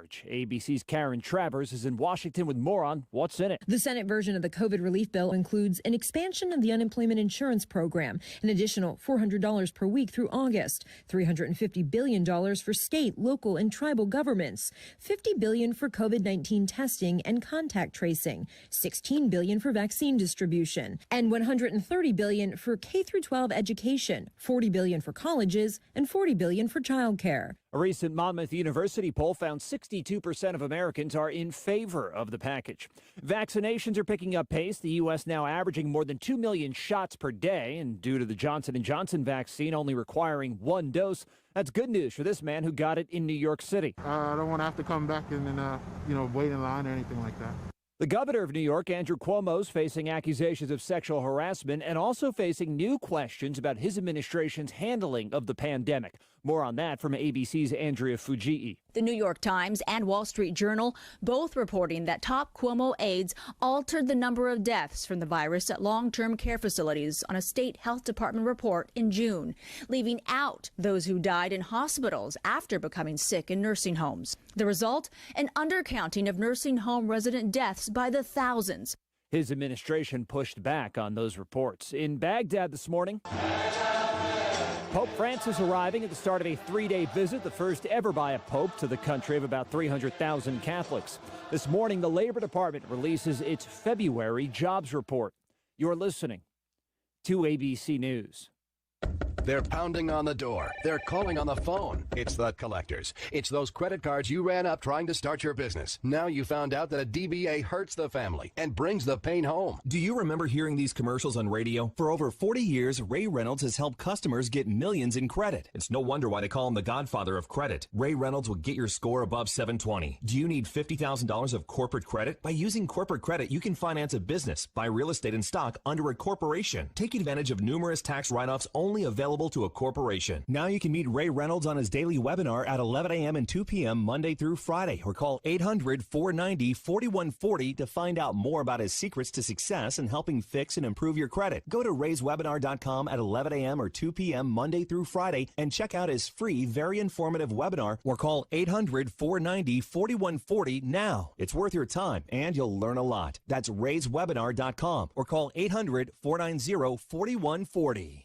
ABC's Karen Travers is in Washington with more on what's in it. The Senate version of the COVID relief bill includes an expansion of the unemployment insurance program, an additional $400 per week through August, $350 billion for state, local, and tribal governments, $50 billion for COVID-19 testing and contact tracing, $16 billion for vaccine distribution, and $130 billion for K-12 education, $40 billion for colleges, and $40 billion for childcare. A recent Monmouth University poll found 62% of Americans are in favor of the package. Vaccinations are picking up pace, the U.S. now averaging more than 2 million shots per day, and due to the Johnson & Johnson vaccine only requiring one dose, that's good news for this man who got it in New York City. I don't want to have to come back and wait in line or anything like that. The governor of New York, Andrew Cuomo, is facing accusations of sexual harassment and also facing new questions about his administration's handling of the pandemic. More on that from ABC's Andrea Fujii. The New York Times and Wall Street Journal both reporting that top Cuomo aides altered the number of deaths from the virus at long-term care facilities on a state health department report in June, leaving out those who died in hospitals after becoming sick in nursing homes. The result, an undercounting of nursing home resident deaths by the thousands. His administration pushed back on those reports. In Baghdad this morning, Pope Francis arriving at the start of a 3-day visit, the first ever by a pope to the country of about 300,000 Catholics. This morning, the Labor Department releases its February jobs report. You're listening to ABC News. They're pounding on the door. They're calling on the phone. It's the collectors. It's those credit cards you ran up trying to start your business. Now you found out that a DBA hurts the family and brings the pain home. Do you remember hearing these commercials on radio? For over 40 years, Ray Reynolds has helped customers get millions in credit. It's no wonder why they call him the godfather of credit. Ray Reynolds will get your score above 720. Do you need $50,000 of corporate credit? By using corporate credit, you can finance a business, buy real estate and stock under a corporation. Take advantage of numerous tax write-offs only available to a corporation. Now you can meet Ray Reynolds on his daily webinar at 11 a.m. and 2 p.m. Monday through Friday, or call 800-490-4140 to find out more about his secrets to success in helping fix and improve your credit. Go to rayswebinar.com at 11 a.m. or 2 p.m. Monday through Friday and check out his free, very informative webinar, or call 800-490-4140 now. It's worth your time and you'll learn a lot. That's rayswebinar.com or call 800-490-4140.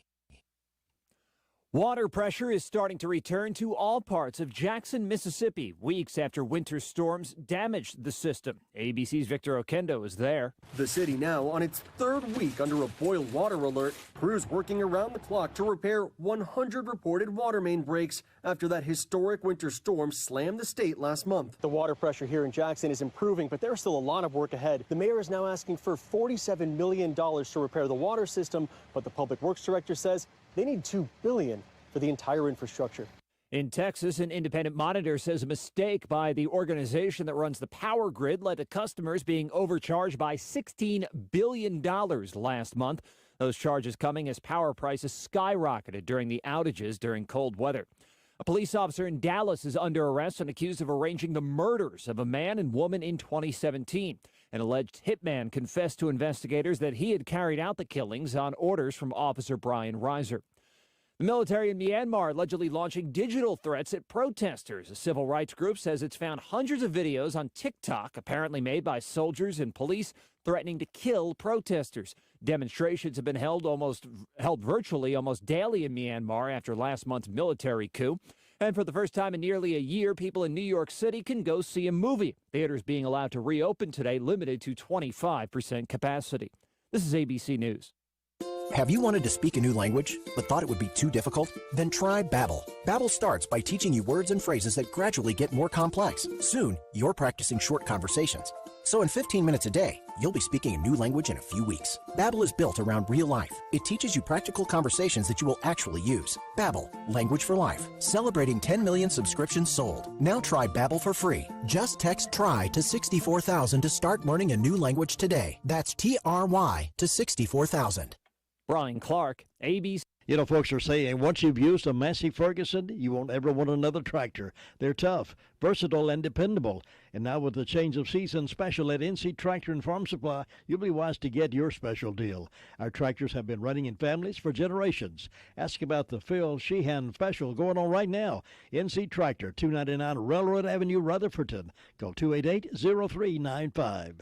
Water pressure is starting to return to all parts of Jackson, Mississippi, weeks after winter storms damaged the system. ABC's Victor Okendo is there. The city now on its third week under a boil water alert. Crews working around the clock to repair 100 reported water main breaks after that historic winter storm slammed the state last month. The water pressure here in Jackson is improving, but there's still a lot of work ahead. The mayor is now asking for $47 million to repair the water system, but the public works director says they need $2 billion for the entire infrastructure. In Texas, an independent monitor says a mistake by the organization that runs the power grid led to customers being overcharged by $16 billion last month. Those charges coming as power prices skyrocketed during the outages during cold weather. A police officer in Dallas is under arrest and accused of arranging the murders of a man and woman in 2017. An alleged hitman confessed to investigators that he had carried out the killings on orders from Officer Brian Reiser. The military in Myanmar allegedly launching digital threats at protesters. A civil rights group says it's found hundreds of videos on TikTok, apparently made by soldiers and police, threatening to kill protesters. Demonstrations have been held virtually almost daily in Myanmar after last month's military coup. And for the first time in nearly a year, people in New York City can go see a movie. Theaters being allowed to reopen today, limited to 25% capacity. This is ABC News. Have you wanted to speak a new language, but thought it would be too difficult? Then try Babbel. Babbel starts by teaching you words and phrases that gradually get more complex. Soon, you're practicing short conversations. So in 15 minutes a day, you'll be speaking a new language in a few weeks. Babbel is built around real life. It teaches you practical conversations that you will actually use. Babbel, language for life. Celebrating 10 million subscriptions sold. Now try Babbel for free. Just text TRY to 64,000 to start learning a new language today. That's TRY to 64,000. Brian Clark, ABC. You know, folks are saying once you've used a Massey Ferguson, you won't ever want another tractor. They're tough, versatile, and dependable. And now with the change of season special at NC Tractor and Farm Supply, you'll be wise to get your special deal. Our tractors have been running in families for generations. Ask about the Phil Sheehan special going on right now. NC Tractor, 299 Railroad Avenue, Rutherford. Call 288-0395.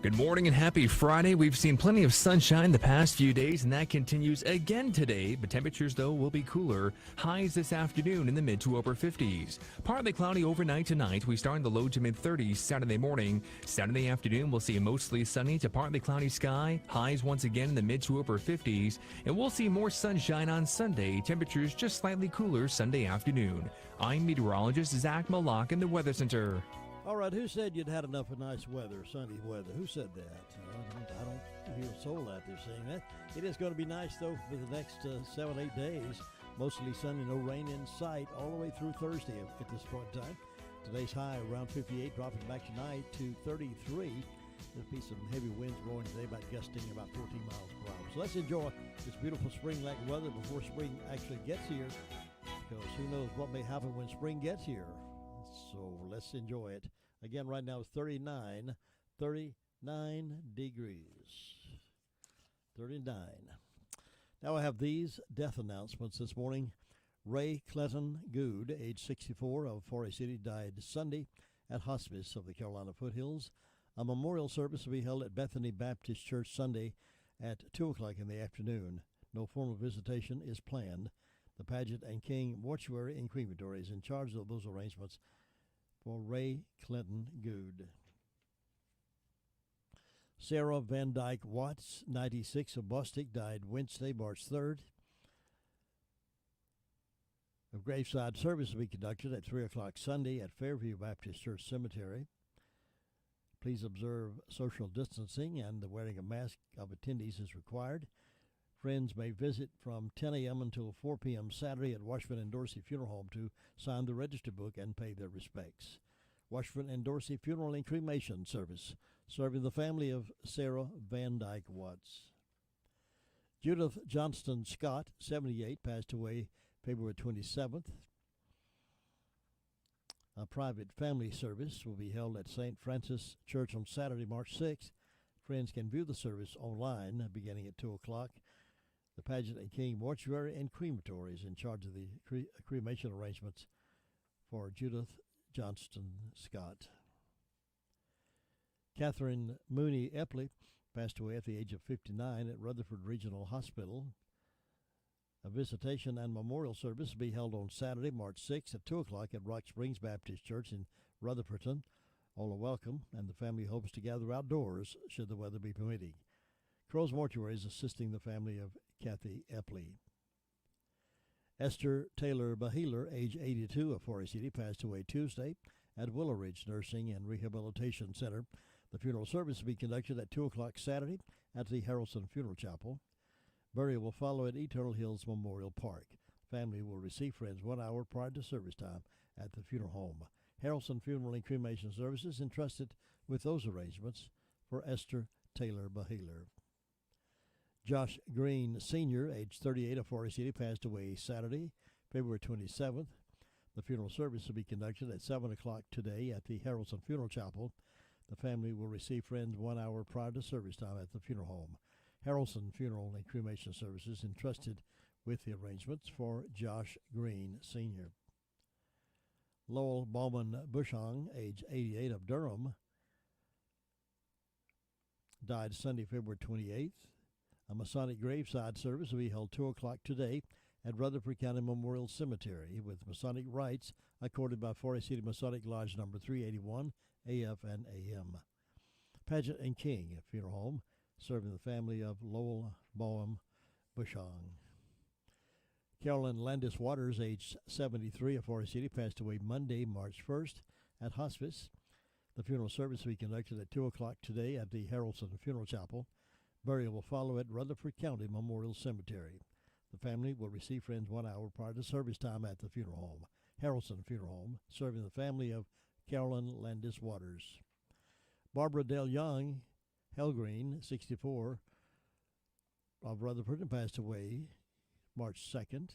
Good morning and happy Friday. We've seen plenty of sunshine the past few days, and that continues again today. But temperatures, though, will be cooler. Highs this afternoon in the mid to upper 50s. Partly cloudy overnight tonight. We start in the low to mid 30s Saturday morning. Saturday afternoon, we'll see a mostly sunny to partly cloudy sky. Highs once again in the mid to upper 50s. And we'll see more sunshine on Sunday. Temperatures just slightly cooler Sunday afternoon. I'm meteorologist Zach Malak in the Weather Center. All right, who said you'd had enough of nice weather, sunny weather? Who said that? I don't hear a soul out there saying that. It is going to be nice, though, for the next 7-8 days. Mostly sunny, no rain in sight all the way through Thursday at this point in time. Today's high around 58, dropping back tonight to 33. There'll be some heavy winds blowing today, about gusting about 14 miles per hour. So let's enjoy this beautiful spring-like weather before spring actually gets here, because who knows what may happen when spring gets here. So let's enjoy it. Again, right now it's 39 degrees. 39. Now I have these death announcements this morning. Ray Clinton Good, age 64, of Forest City, died Sunday at hospice of the Carolina foothills. A memorial service will be held at Bethany Baptist Church Sunday at 2 o'clock in the afternoon. No formal visitation is planned. The Paget and King Mortuary and Crematory is in charge of those arrangements for Ray Clinton Good. Sarah Van Dyke Watts, 96, of Bostic, died Wednesday, March 3rd. A graveside service will be conducted at 3 o'clock Sunday at Fairview Baptist Church Cemetery. Please observe social distancing, and the wearing of masks of attendees is required. Friends may visit from 10 a.m. until 4 p.m. Saturday at Washburn and Dorsey Funeral Home to sign the register book and pay their respects. Washburn and Dorsey Funeral and Cremation Service, serving the family of Sarah Van Dyke Watts. Judith Johnston Scott, 78, passed away February 27th. A private family service will be held at St. Francis Church on Saturday, March 6th. Friends can view the service online beginning at 2 o'clock. The Paget and King Mortuary and Crematory is in charge of the cremation arrangements for Judith Johnston Scott. Catherine Mooney Epley passed away at the age of 59 at Rutherford Regional Hospital. A visitation and memorial service will be held on Saturday, March 6th at 2 o'clock at Rock Springs Baptist Church in Rutherford. All are welcome, and the family hopes to gather outdoors should the weather be permitting. Crow's Mortuary is assisting the family of Kathy Epley. Esther Taylor Baheeler, age 82, of Forest City, passed away Tuesday at Willow Ridge Nursing and Rehabilitation Center. The funeral service will be conducted at 2 o'clock Saturday at the Harrelson Funeral Chapel. Burial will follow at Eternal Hills Memorial Park. Family will receive friends 1 hour prior to service time at the funeral home. Harrelson Funeral and Cremation Services entrusted with those arrangements for Esther Taylor Baheeler. Josh Green, Sr., age 38, of Forest City, passed away Saturday, February 27th. The funeral service will be conducted at 7 o'clock today at the Harrelson Funeral Chapel. The family will receive friends 1 hour prior to service time at the funeral home. Harrelson Funeral and Cremation Services entrusted with the arrangements for Josh Green, Sr. Lowell Bowman Bushong, age 88, of Durham, died Sunday, February 28th. A Masonic graveside service will be held 2 o'clock today at Rutherford County Memorial Cemetery, with Masonic rites accorded by Forest City Masonic Lodge number 381, AF and AM. Paget and King Funeral Home, serving the family of Lowell Boehm Bushong. Carolyn Landis Waters, age 73, of Forest City, passed away Monday, March 1st at hospice. The funeral service will be conducted at 2 o'clock today at the Harrelson Funeral Chapel. Burial will follow at Rutherford County Memorial Cemetery. The family will receive friends 1 hour prior to service time at the funeral home. Harrelson Funeral Home, serving the family of Carolyn Landis Waters. Barbara Dale Young, Hellgreen, 64, of Rutherford and passed away March 2nd.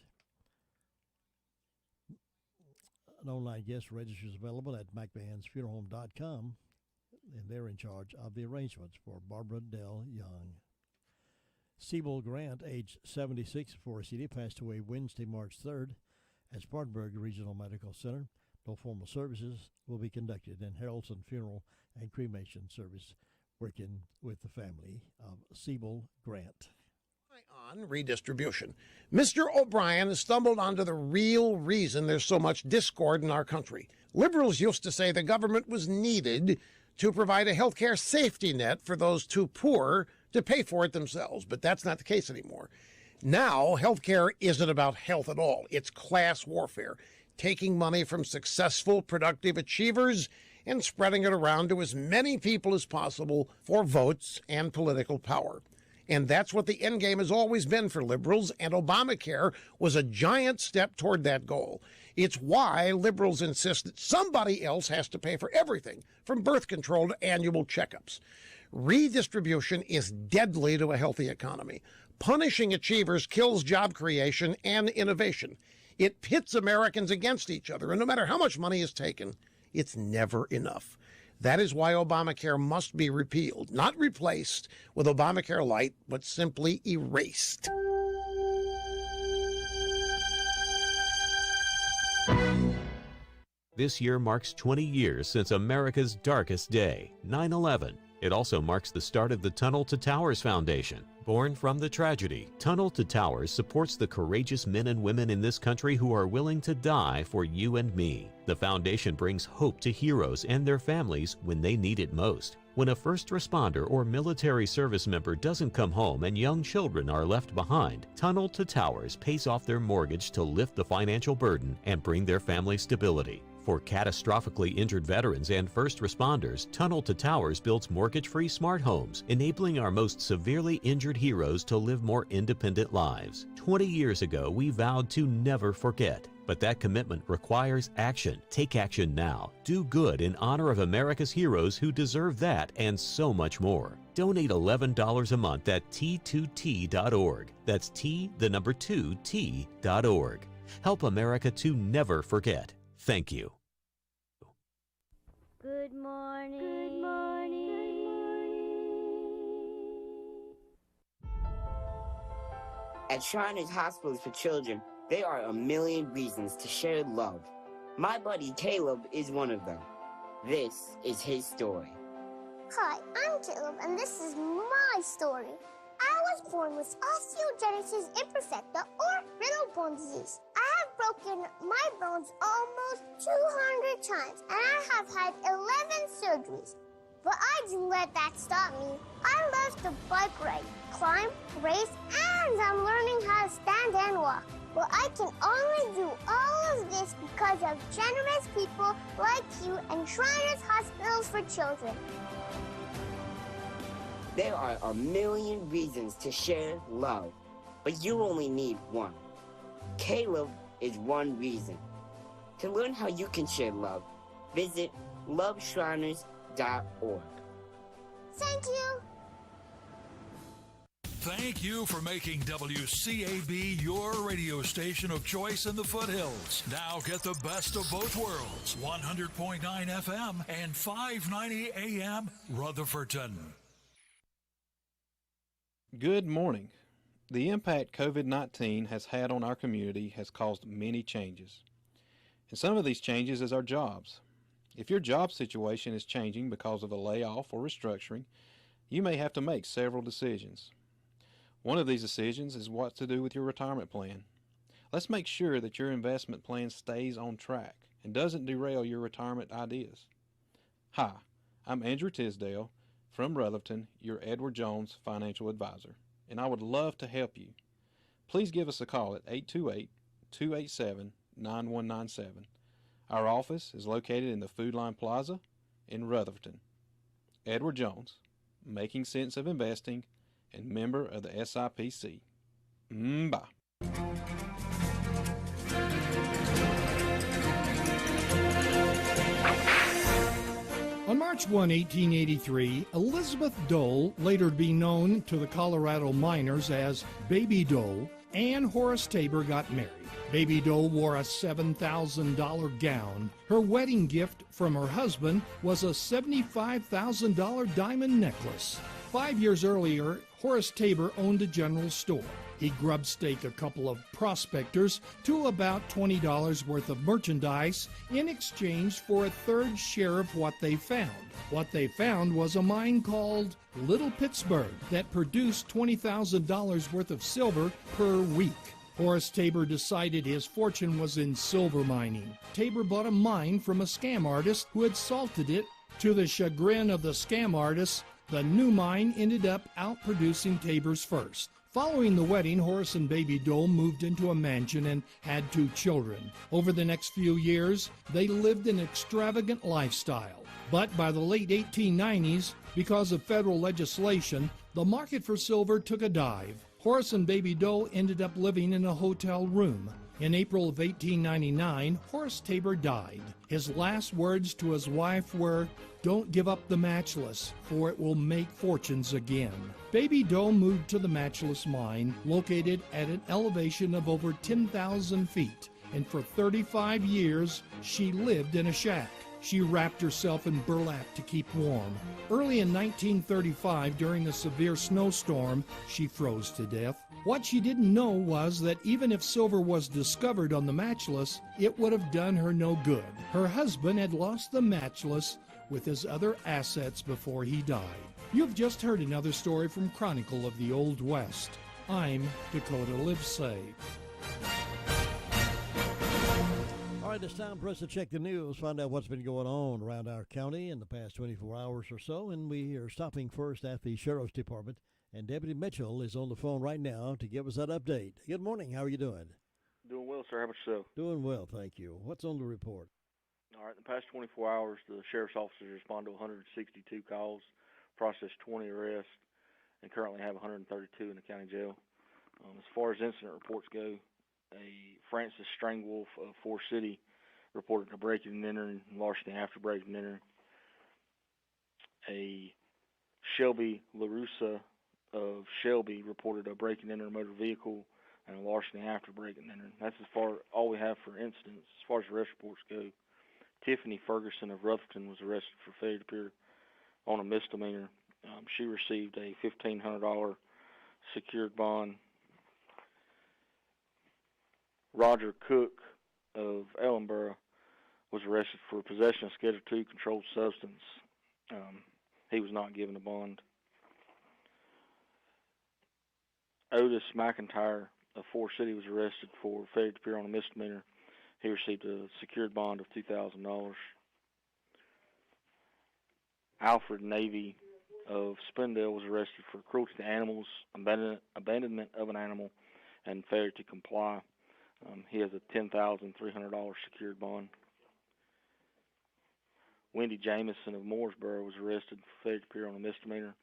An online guest register is available at McMahon'sFuneralHome.com, and they're in charge of the arrangements for Barbara Dell Young. Siebel Grant, age 76, Forest City, passed away Wednesday, March 3rd at Spartanburg Regional Medical Center. No formal services will be conducted, and Harrelson Funeral and Cremation Service working with the family of Siebel Grant. On redistribution, Mr. O'Brien has stumbled onto the real reason there's so much discord in our country. Liberals used to say the government was needed to provide a health care safety net for those too poor to pay for it themselves, but that's not the case anymore. Now, health care isn't about health at all. It's class warfare, taking money from successful, productive achievers and spreading it around to as many people as possible for votes and political power. And that's what the end game has always been for liberals, and Obamacare was a giant step toward that goal. It's why liberals insist that somebody else has to pay for everything, from birth control to annual checkups. Redistribution is deadly to a healthy economy. Punishing achievers kills job creation and innovation. It pits Americans against each other, and no matter how much money is taken, it's never enough. That is why Obamacare must be repealed, not replaced with Obamacare Light, but simply erased. This year marks 20 years since America's darkest day, 9/11. It also marks the start of the Tunnel to Towers Foundation. Born from the tragedy, Tunnel to Towers supports the courageous men and women in this country who are willing to die for you and me. The foundation brings hope to heroes and their families when they need it most. When a first responder or military service member doesn't come home and young children are left behind, Tunnel to Towers pays off their mortgage to lift the financial burden and bring their family stability. For catastrophically injured veterans and first responders, Tunnel to Towers builds mortgage-free smart homes, enabling our most severely injured heroes to live more independent lives. 20 years ago, we vowed to never forget. But that commitment requires action. Take action now. Do good in honor of America's heroes who deserve that and so much more. Donate $11 a month at T2T.org. That's T2T.org. Help America to never forget. Thank you. Good morning. Good morning. At Shriners Hospitals for Children, there are a million reasons to share love. My buddy Caleb is one of them. This is his story. Hi, I'm Caleb, and this is my story. I was born with osteogenesis imperfecta, or brittle bone disease. I have broken my bones almost 200 times, and I have had 11 surgeries. But I didn't let that stop me. I love to bike ride, climb, race, and I'm learning how to stand and walk. But I can only do all of this because of generous people like you and Shriners Hospitals for Children. There are a million reasons to share love, but you only need one. Caleb is one reason. To learn how you can share love, visit loveshriners.org. Thank you. Thank you for making WCAB your radio station of choice in the foothills. Now get the best of both worlds. 100.9 FM and 590 AM Rutherfordton. Good morning. The impact COVID-19 has had on our community has caused many changes. And some of these changes is our jobs. If your job situation is changing because of a layoff or restructuring, you may have to make several decisions. One of these decisions is what to do with your retirement plan. Let's make sure that your investment plan stays on track and doesn't derail your retirement ideas. Hi, I'm Andrew Tisdale from Rutherford, your Edward Jones financial advisor, and I would love to help you. Please give us a call at 828-287-9197. Our office is located in the Food Line Plaza in Rutherford. Edward Jones, making sense of investing, and member of the SIPC. Bye. On March March 1, 1883, Elizabeth Dole, later to be known to the Colorado miners as Baby Dole, and Horace Tabor got married. Baby Dole wore a $7,000 gown. Her wedding gift from her husband was a $75,000 diamond necklace. 5 years earlier, Horace Tabor owned a general store. He grub-staked a couple of prospectors to about $20 worth of merchandise in exchange for a third share of what they found. What they found was a mine called Little Pittsburgh that produced $20,000 worth of silver per week. Horace Tabor decided his fortune was in silver mining. Tabor bought a mine from a scam artist who had salted it. To the chagrin of the scam artist, the new mine ended up outproducing Tabor's first. Following the wedding, Horace and Baby Dole moved into a mansion and had 2 children. Over the next few years, they lived an extravagant lifestyle. But by the late 1890s, because of federal legislation, the market for silver took a dive. Horace and Baby Dole ended up living in a hotel room. In April of 1899, Horace Tabor died. His last words to his wife were, "Don't give up the matchless, for it will make fortunes again." Baby Dole moved to the matchless mine, located at an elevation of over 10,000 feet, and for 35 years, she lived in a shack. She wrapped herself in burlap to keep warm. Early in 1935, during a severe snowstorm, she froze to death. What she didn't know was that even if silver was discovered on the matchless, it would have done her no good. Her husband had lost the matchless with his other assets before he died. You've just heard another story from Chronicle of the Old West. I'm Dakota Livesay. All right, it's time for us to check the news, find out what's been going on around our county in the past 24 hours or so, and we are stopping first at the Sheriff's Department, and Deputy Mitchell is on the phone right now to give us that update. Good morning. How are you doing? Doing well, sir. How about yourself? Doing well, thank you. What's on the report? All right, in the past 24 hours, the sheriff's officers responded to 162 calls, processed 20 arrests, and currently have 132 in the county jail. As far as incident reports go, a Francis Strangwolf of Forest City reported a breaking and entering, larceny after breaking and entering. A Shelby LaRussa of Shelby reported a break and enter motor vehicle and a larceny after break and entering. That's as far all we have for incidents. As far as arrest reports go, Tiffany Ferguson of Rutherford was arrested for failure to appear on a misdemeanor. She received a $1,500 secured bond. Roger Cook of Ellenboro was arrested for possession of Schedule II controlled substance. He was not given a bond. Otis McIntyre of Forest City was arrested for failure to appear on a misdemeanor. He received a secured bond of $2,000. Alfred Navy of Spindale was arrested for cruelty to animals, abandonment of an animal, and failure to comply. He has a $10,300 secured bond. Wendy Jamison of Mooresboro was arrested for failure to appear on a misdemeanor.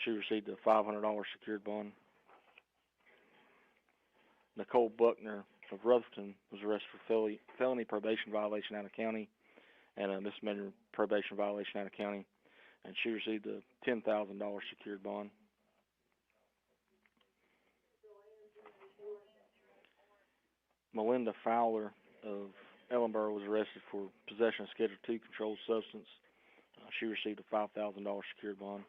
She received a $500 secured bond. Nicole Buckner of Rutherford was arrested for felony probation violation out of county and a misdemeanor probation violation out of county, and she received a $10,000 secured bond. Melinda Fowler of Ellenboro was arrested for possession of Schedule II controlled substance. She received a $5,000 secured bond.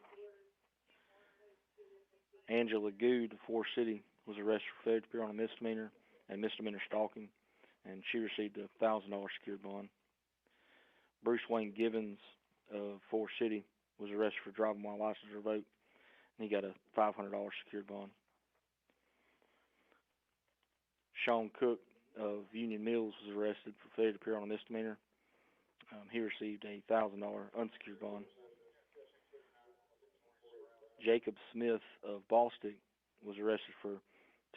Angela Good of Forest City was arrested for failure to appear on a misdemeanor and misdemeanor stalking, and she received a $1,000 secured bond. Bruce Wayne Gibbons of Forest City was arrested for driving while license revoked, and he got a $500 secured bond. Sean Cook of Union Mills was arrested for failure to appear on a misdemeanor. He received a $1,000 unsecured bond. Jacob Smith of Ballstick was arrested for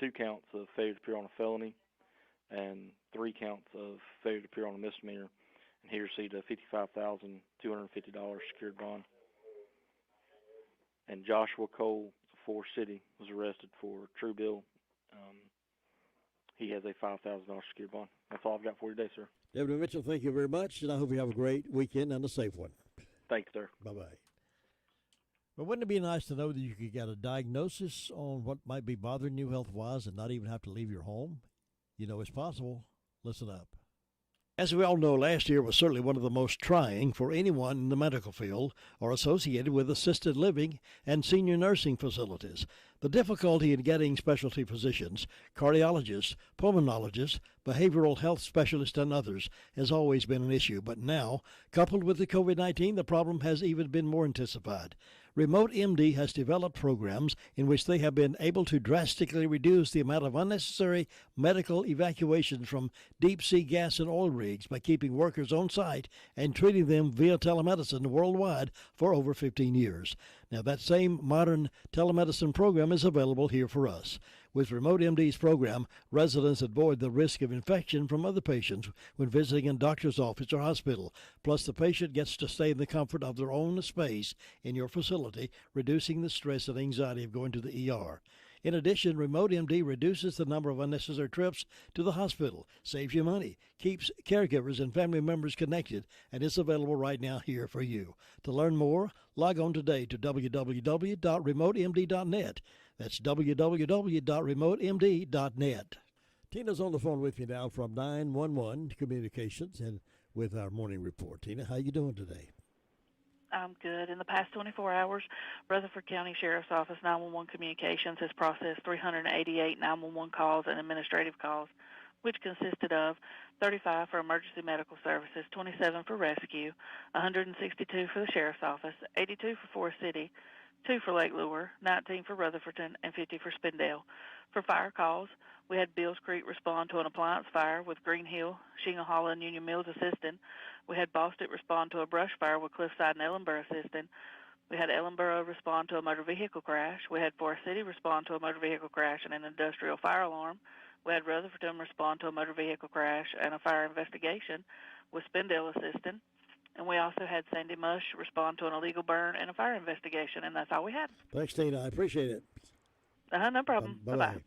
2 counts of failure to appear on a felony and 3 counts of failure to appear on a misdemeanor, and he received a $55,250 secured bond. And Joshua Cole of Forest City was arrested for true bill. He has a $5,000 secured bond. That's all I've got for you today, sir. Deputy Mitchell, thank you very much, and I hope you have a great weekend and a safe one. Thanks, sir. Bye-bye. But wouldn't it be nice to know that you could get a diagnosis on what might be bothering you health-wise and not even have to leave your home? You know it's possible. Listen up. As we all know, last year was certainly one of the most trying for anyone in the medical field or associated with assisted living and senior nursing facilities. The difficulty in getting specialty physicians, cardiologists, pulmonologists, behavioral health specialists, and others has always been an issue. But now, coupled with the COVID-19, the problem has even been more intensified. Remote MD has developed programs in which they have been able to drastically reduce the amount of unnecessary medical evacuations from deep-sea gas and oil rigs by keeping workers on site and treating them via telemedicine worldwide for over 15 years. Now, that same modern telemedicine program is available here for us. With Remote MD's program, residents avoid the risk of infection from other patients when visiting a doctor's office or hospital. Plus, the patient gets to stay in the comfort of their own space in your facility, reducing the stress and anxiety of going to the ER. In addition, Remote MD reduces the number of unnecessary trips to the hospital, saves you money, keeps caregivers and family members connected, and is available right now here for you. To learn more, log on today to www.remotemd.net. That's www.remotemd.net. Tina's on the phone with me now from 911 Communications and with our morning report. Tina, how you doing today? I'm good. In the past 24 hours, Rutherford County Sheriff's Office 911 Communications has processed 388 911 calls and administrative calls, which consisted of 35 for emergency medical services, 27 for rescue, 162 for the Sheriff's Office, 82 for Forest City, 2 for Lake Lure, 19 for Rutherfordton, and 50 for Spindale. For fire calls, we had Bills Creek respond to an appliance fire with Green Hill, Shingle Hollow, and Union Mills assisting. We had Boston respond to a brush fire with Cliffside and Ellenborough assisting. We had Ellenborough respond to a motor vehicle crash. We had Forest City respond to a motor vehicle crash and an industrial fire alarm. We had Rutherfordton respond to a motor vehicle crash and a fire investigation with Spindale assisting. And we also had Sandy Mush respond to an illegal burn and a fire investigation, and that's all we had. Thanks, Tina. I appreciate it. No problem. Bye-bye.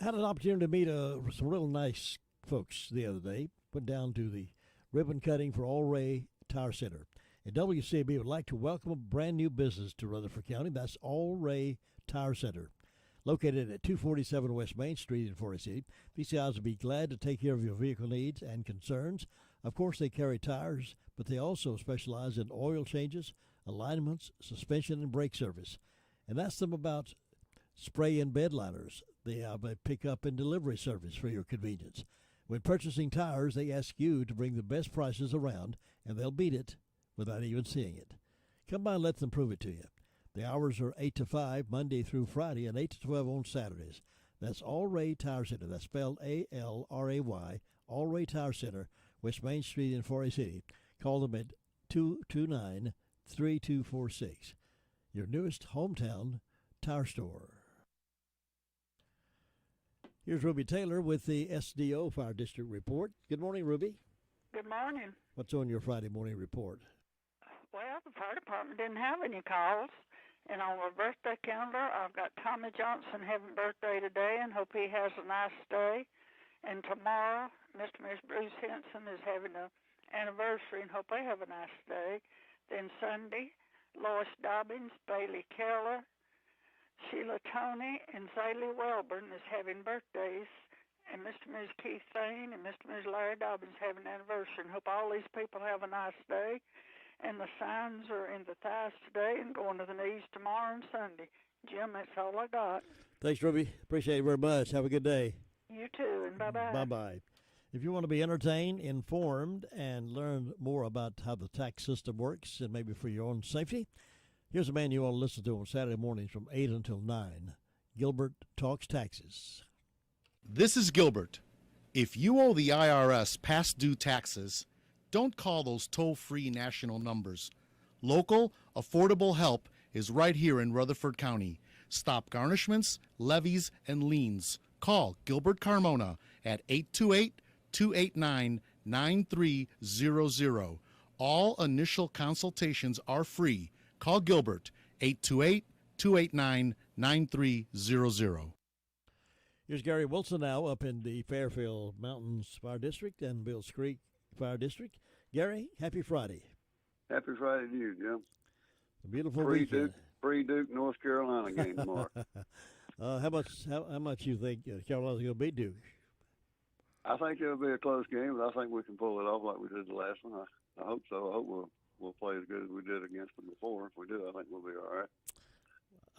I had an opportunity to meet some real nice folks the other day. Went down to the ribbon cutting for All Ray Tire Center. And WCAB would like to welcome a brand new business to Rutherford County. That's All Ray Tire Center. Located at 247 West Main Street in Forest City, VCIs will be glad to take care of your vehicle needs and concerns. Of course, they carry tires, but they also specialize in oil changes, alignments, suspension, and brake service. And ask them about spray and bed liners. They have a pickup and delivery service for your convenience. When purchasing tires, they ask you to bring the best prices around, and they'll beat it without even seeing it. Come by and let them prove it to you. The hours are 8 to 5, Monday through Friday, and 8 to 12 on Saturdays. That's All Ray Tire Center. That's spelled A-L-R-A-Y, All Ray Tire Center, West Main Street in Forest City. Call them at 229-3246. Your newest hometown tire store. Here's Ruby Taylor with the SDO Fire District Report. Good morning, Ruby. Good morning. What's on your Friday morning report? Well, the fire department didn't have any calls. And on our birthday calendar, I've got Tommy Johnson having birthday today and hope he has a nice day. And tomorrow, Mr. and Miss Bruce Henson is having an anniversary and hope they have a nice day. Then Sunday, Lois Dobbins, Bailey Keller, Sheila Toney, and Zaylee Welburn is having birthdays. And Mr. and Ms. Keith Thane and Mr. and Ms. Larry Dobbins have an anniversary. And hope all these people have a nice day. And the signs are in the thighs today and going to the knees tomorrow and Sunday. Jim, that's all I got. Thanks, Ruby. Appreciate it very much. Have a good day. You too, and bye-bye. Bye-bye. If you want to be entertained, informed, and learn more about how the tax system works and maybe for your own safety, here's a man you want to listen to on Saturday mornings from 8 until 9. Gilbert Talks Taxes. This is Gilbert. If you owe the IRS past due taxes, don't call those toll-free national numbers. Local, affordable help is right here in Rutherford County. Stop garnishments, levies, and liens. Call Gilbert Carmona at 828-289-9300. All initial consultations are free. Call Gilbert, 828-289-9300. Here's Gary Wilson now up in the Fairfield Mountains Fire District and Bills Creek Fire District. Gary, happy Friday. Happy Friday to you, Jim. A beautiful weekend. Pre-Duke, North Carolina game tomorrow. How much you think Carolina's going to beat Duke? I think it'll be a close game, but I think we can pull it off like we did the last one. I hope so. I hope we'll play as good as we did against them before. If we do, I think we'll be all right.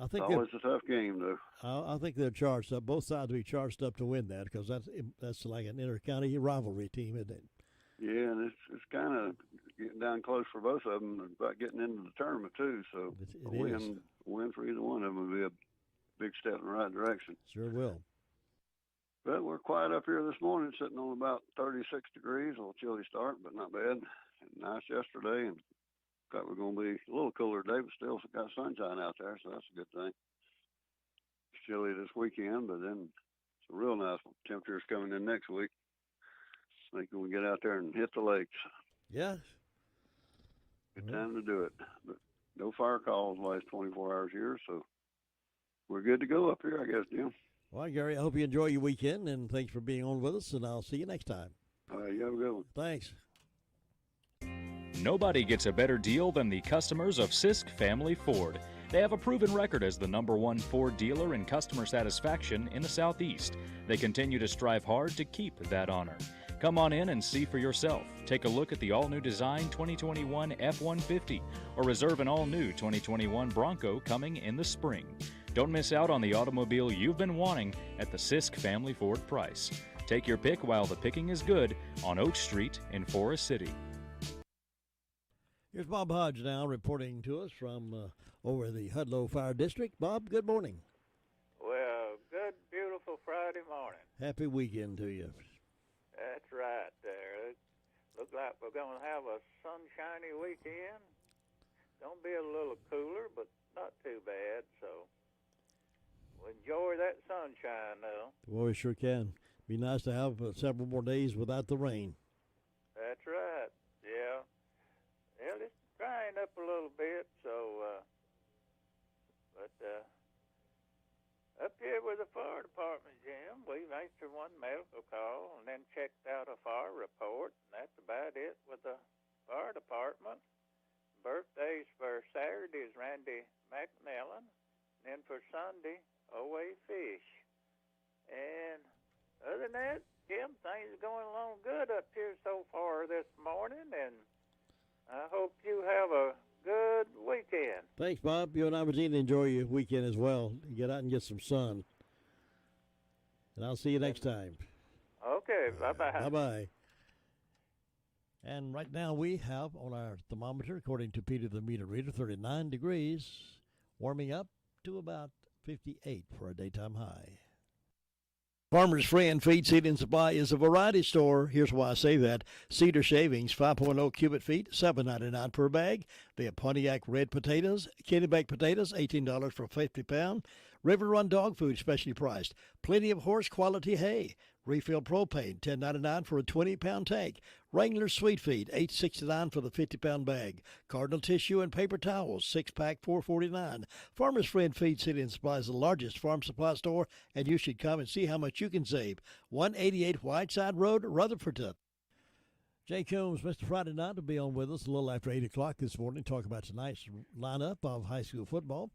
I think it's always a tough game, though. I think they're charged up. Both sides will be charged up to win that because that's like an inter-county rivalry team, isn't it? Yeah, and it's kind of getting down close for both of them about getting into the tournament too. So a win for either one of them would be a big step in the right direction. Sure will. But we're quiet up here this morning, sitting on about 36 degrees. A little chilly start, but not bad. And nice yesterday, and thought we're going to be a little cooler today, but still got sunshine out there, so that's a good thing. It's chilly this weekend, but then it's a real nice one. Temperatures coming in next week. I think we get out there and hit the lakes. Yeah. Good time to do it. But no fire calls the last 24 hours here, so we're good to go up here, I guess, Jim. Well, Gary, I hope you enjoy your weekend, and thanks for being on with us, and I'll see you next time. All right, you have a good one. Thanks. Nobody gets a better deal than the customers of Sisk Family Ford. They have a proven record as the #1 Ford dealer in customer satisfaction in the Southeast. They continue to strive hard to keep that honor. Come on in and see for yourself. Take a look at the all-new design 2021 F-150 or reserve an all-new 2021 Bronco coming in the spring. Don't miss out on the automobile you've been wanting at the Sisk Family Ford price. Take your pick while the picking is good on Oak Street in Forest City. Here's Bob Hodge now reporting to us from over the Hudlow Fire District. Bob, good morning. Well, good, beautiful Friday morning. Happy weekend to you. That's right there. It looks like we're going to have a sunshiny weekend. Going to be a little cooler, but not too bad, so we'll enjoy that sunshine, though. Well, we sure can. Be nice to have several more days without the rain. That's right, yeah. Well, it's drying up a little bit, so, up here with the fire department, Jim, we've answered one medical call and then checked out a fire report, and that's about it with the fire department. Birthdays for Saturday is Randy McMillan, and then for Sunday, O.A. Fish. And other than that, Jim, things are going along good up here so far this morning, and I hope you have a good weekend. Thanks, Bob. You and I, Virginia, enjoy your weekend as well. Get out and get some sun. And I'll see you next time. Okay, bye-bye. Bye-bye. And right now we have on our thermometer, according to Peter the meter reader, 39 degrees, warming up to about 58 for a daytime high. Farmer's Friend Feed, Seed, and Supply is a variety store. Here's why I say that. Cedar shavings, 5.0 cubic feet, $7.99 per bag. They have Pontiac red potatoes, Kennebec potatoes, $18 for 50 pound. River Run dog food, specially priced. Plenty of horse quality hay. Refill propane, $10.99 for a 20-pound tank. Wrangler sweet feed, $8.69 for the 50-pound bag. Cardinal tissue and paper towels, 6-pack, $4.49. Farmer's Friend Feed, City and Supply is the largest farm supply store, and you should come and see how much you can save. 188 Whiteside Road, Rutherford. Jay Coombs, Mr. Friday Night, will be on with us a little after 8 o'clock this morning, talk about tonight's lineup of high school football.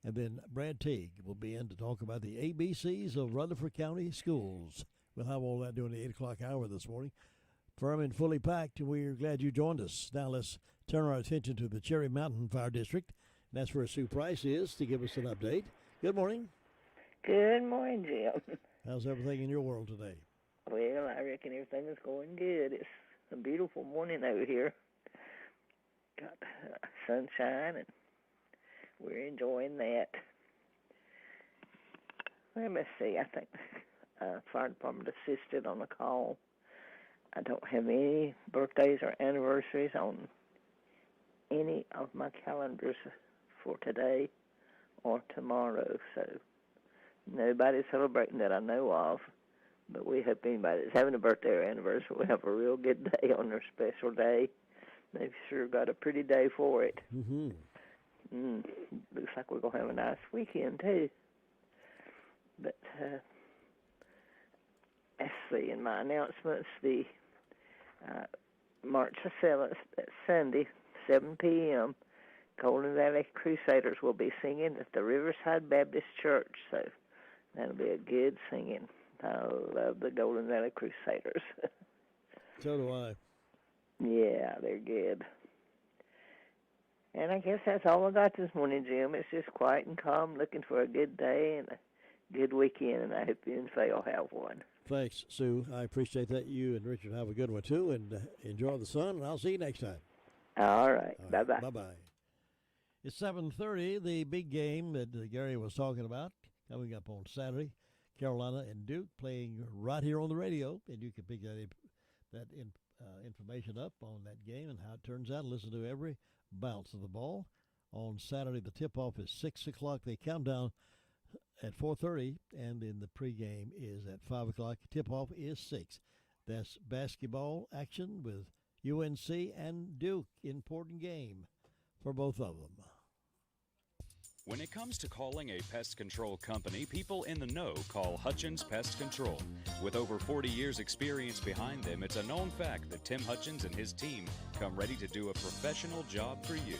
And then Brad Teague will be in to talk about the ABCs of Rutherford County schools. We'll have all that during the 8 o'clock hour this morning. Firm and fully packed, and we're glad you joined us. Now let's turn our attention to the Cherry Mountain Fire District. And that's where Sue Price is to give us an update. Good morning. Good morning, Jim. How's everything in your world today? Well, I reckon everything is going good. It's a beautiful morning over here. Got sunshine, and we're enjoying that. Let me see. I think fire department assisted on the call. I don't have any birthdays or anniversaries on any of my calendars for today or tomorrow, so nobody's celebrating that I know of. But we hope anybody that's having a birthday or anniversary will have a real good day on their special day. They've sure got a pretty day for it. Mm-hmm. Looks like we're going to have a nice weekend, too. But let's see, in my announcements, the March the 7th, that's Sunday, 7 p.m., Golden Valley Crusaders will be singing at the Riverside Baptist Church, so that'll be a good singing. I love the Golden Valley Crusaders. So do I. Yeah, they're good. And I guess that's all I got this morning, Jim. It's just quiet and calm, looking for a good day and a good weekend, and I hope you and Faye will have one. Thanks, Sue. I appreciate that. You and Richard have a good one, too, and enjoy the sun, and I'll see you next time. All right. Bye-bye. Bye-bye. It's 7:30, the big game that Gary was talking about, coming up on Saturday. Carolina and Duke playing right here on the radio, and you can pick that information up on that game and how it turns out. Listen to every bounce of the ball. On Saturday, the tip-off is 6 o'clock. They count down at 4:30, and then the pregame is at 5 o'clock. Tip-off is 6. That's basketball action with UNC and Duke. Important game for both of them. When it comes to calling a pest control company, people in the know call Hutchins Pest Control. With over 40 years' experience behind them, it's a known fact that Tim Hutchins and his team come ready to do a professional job for you.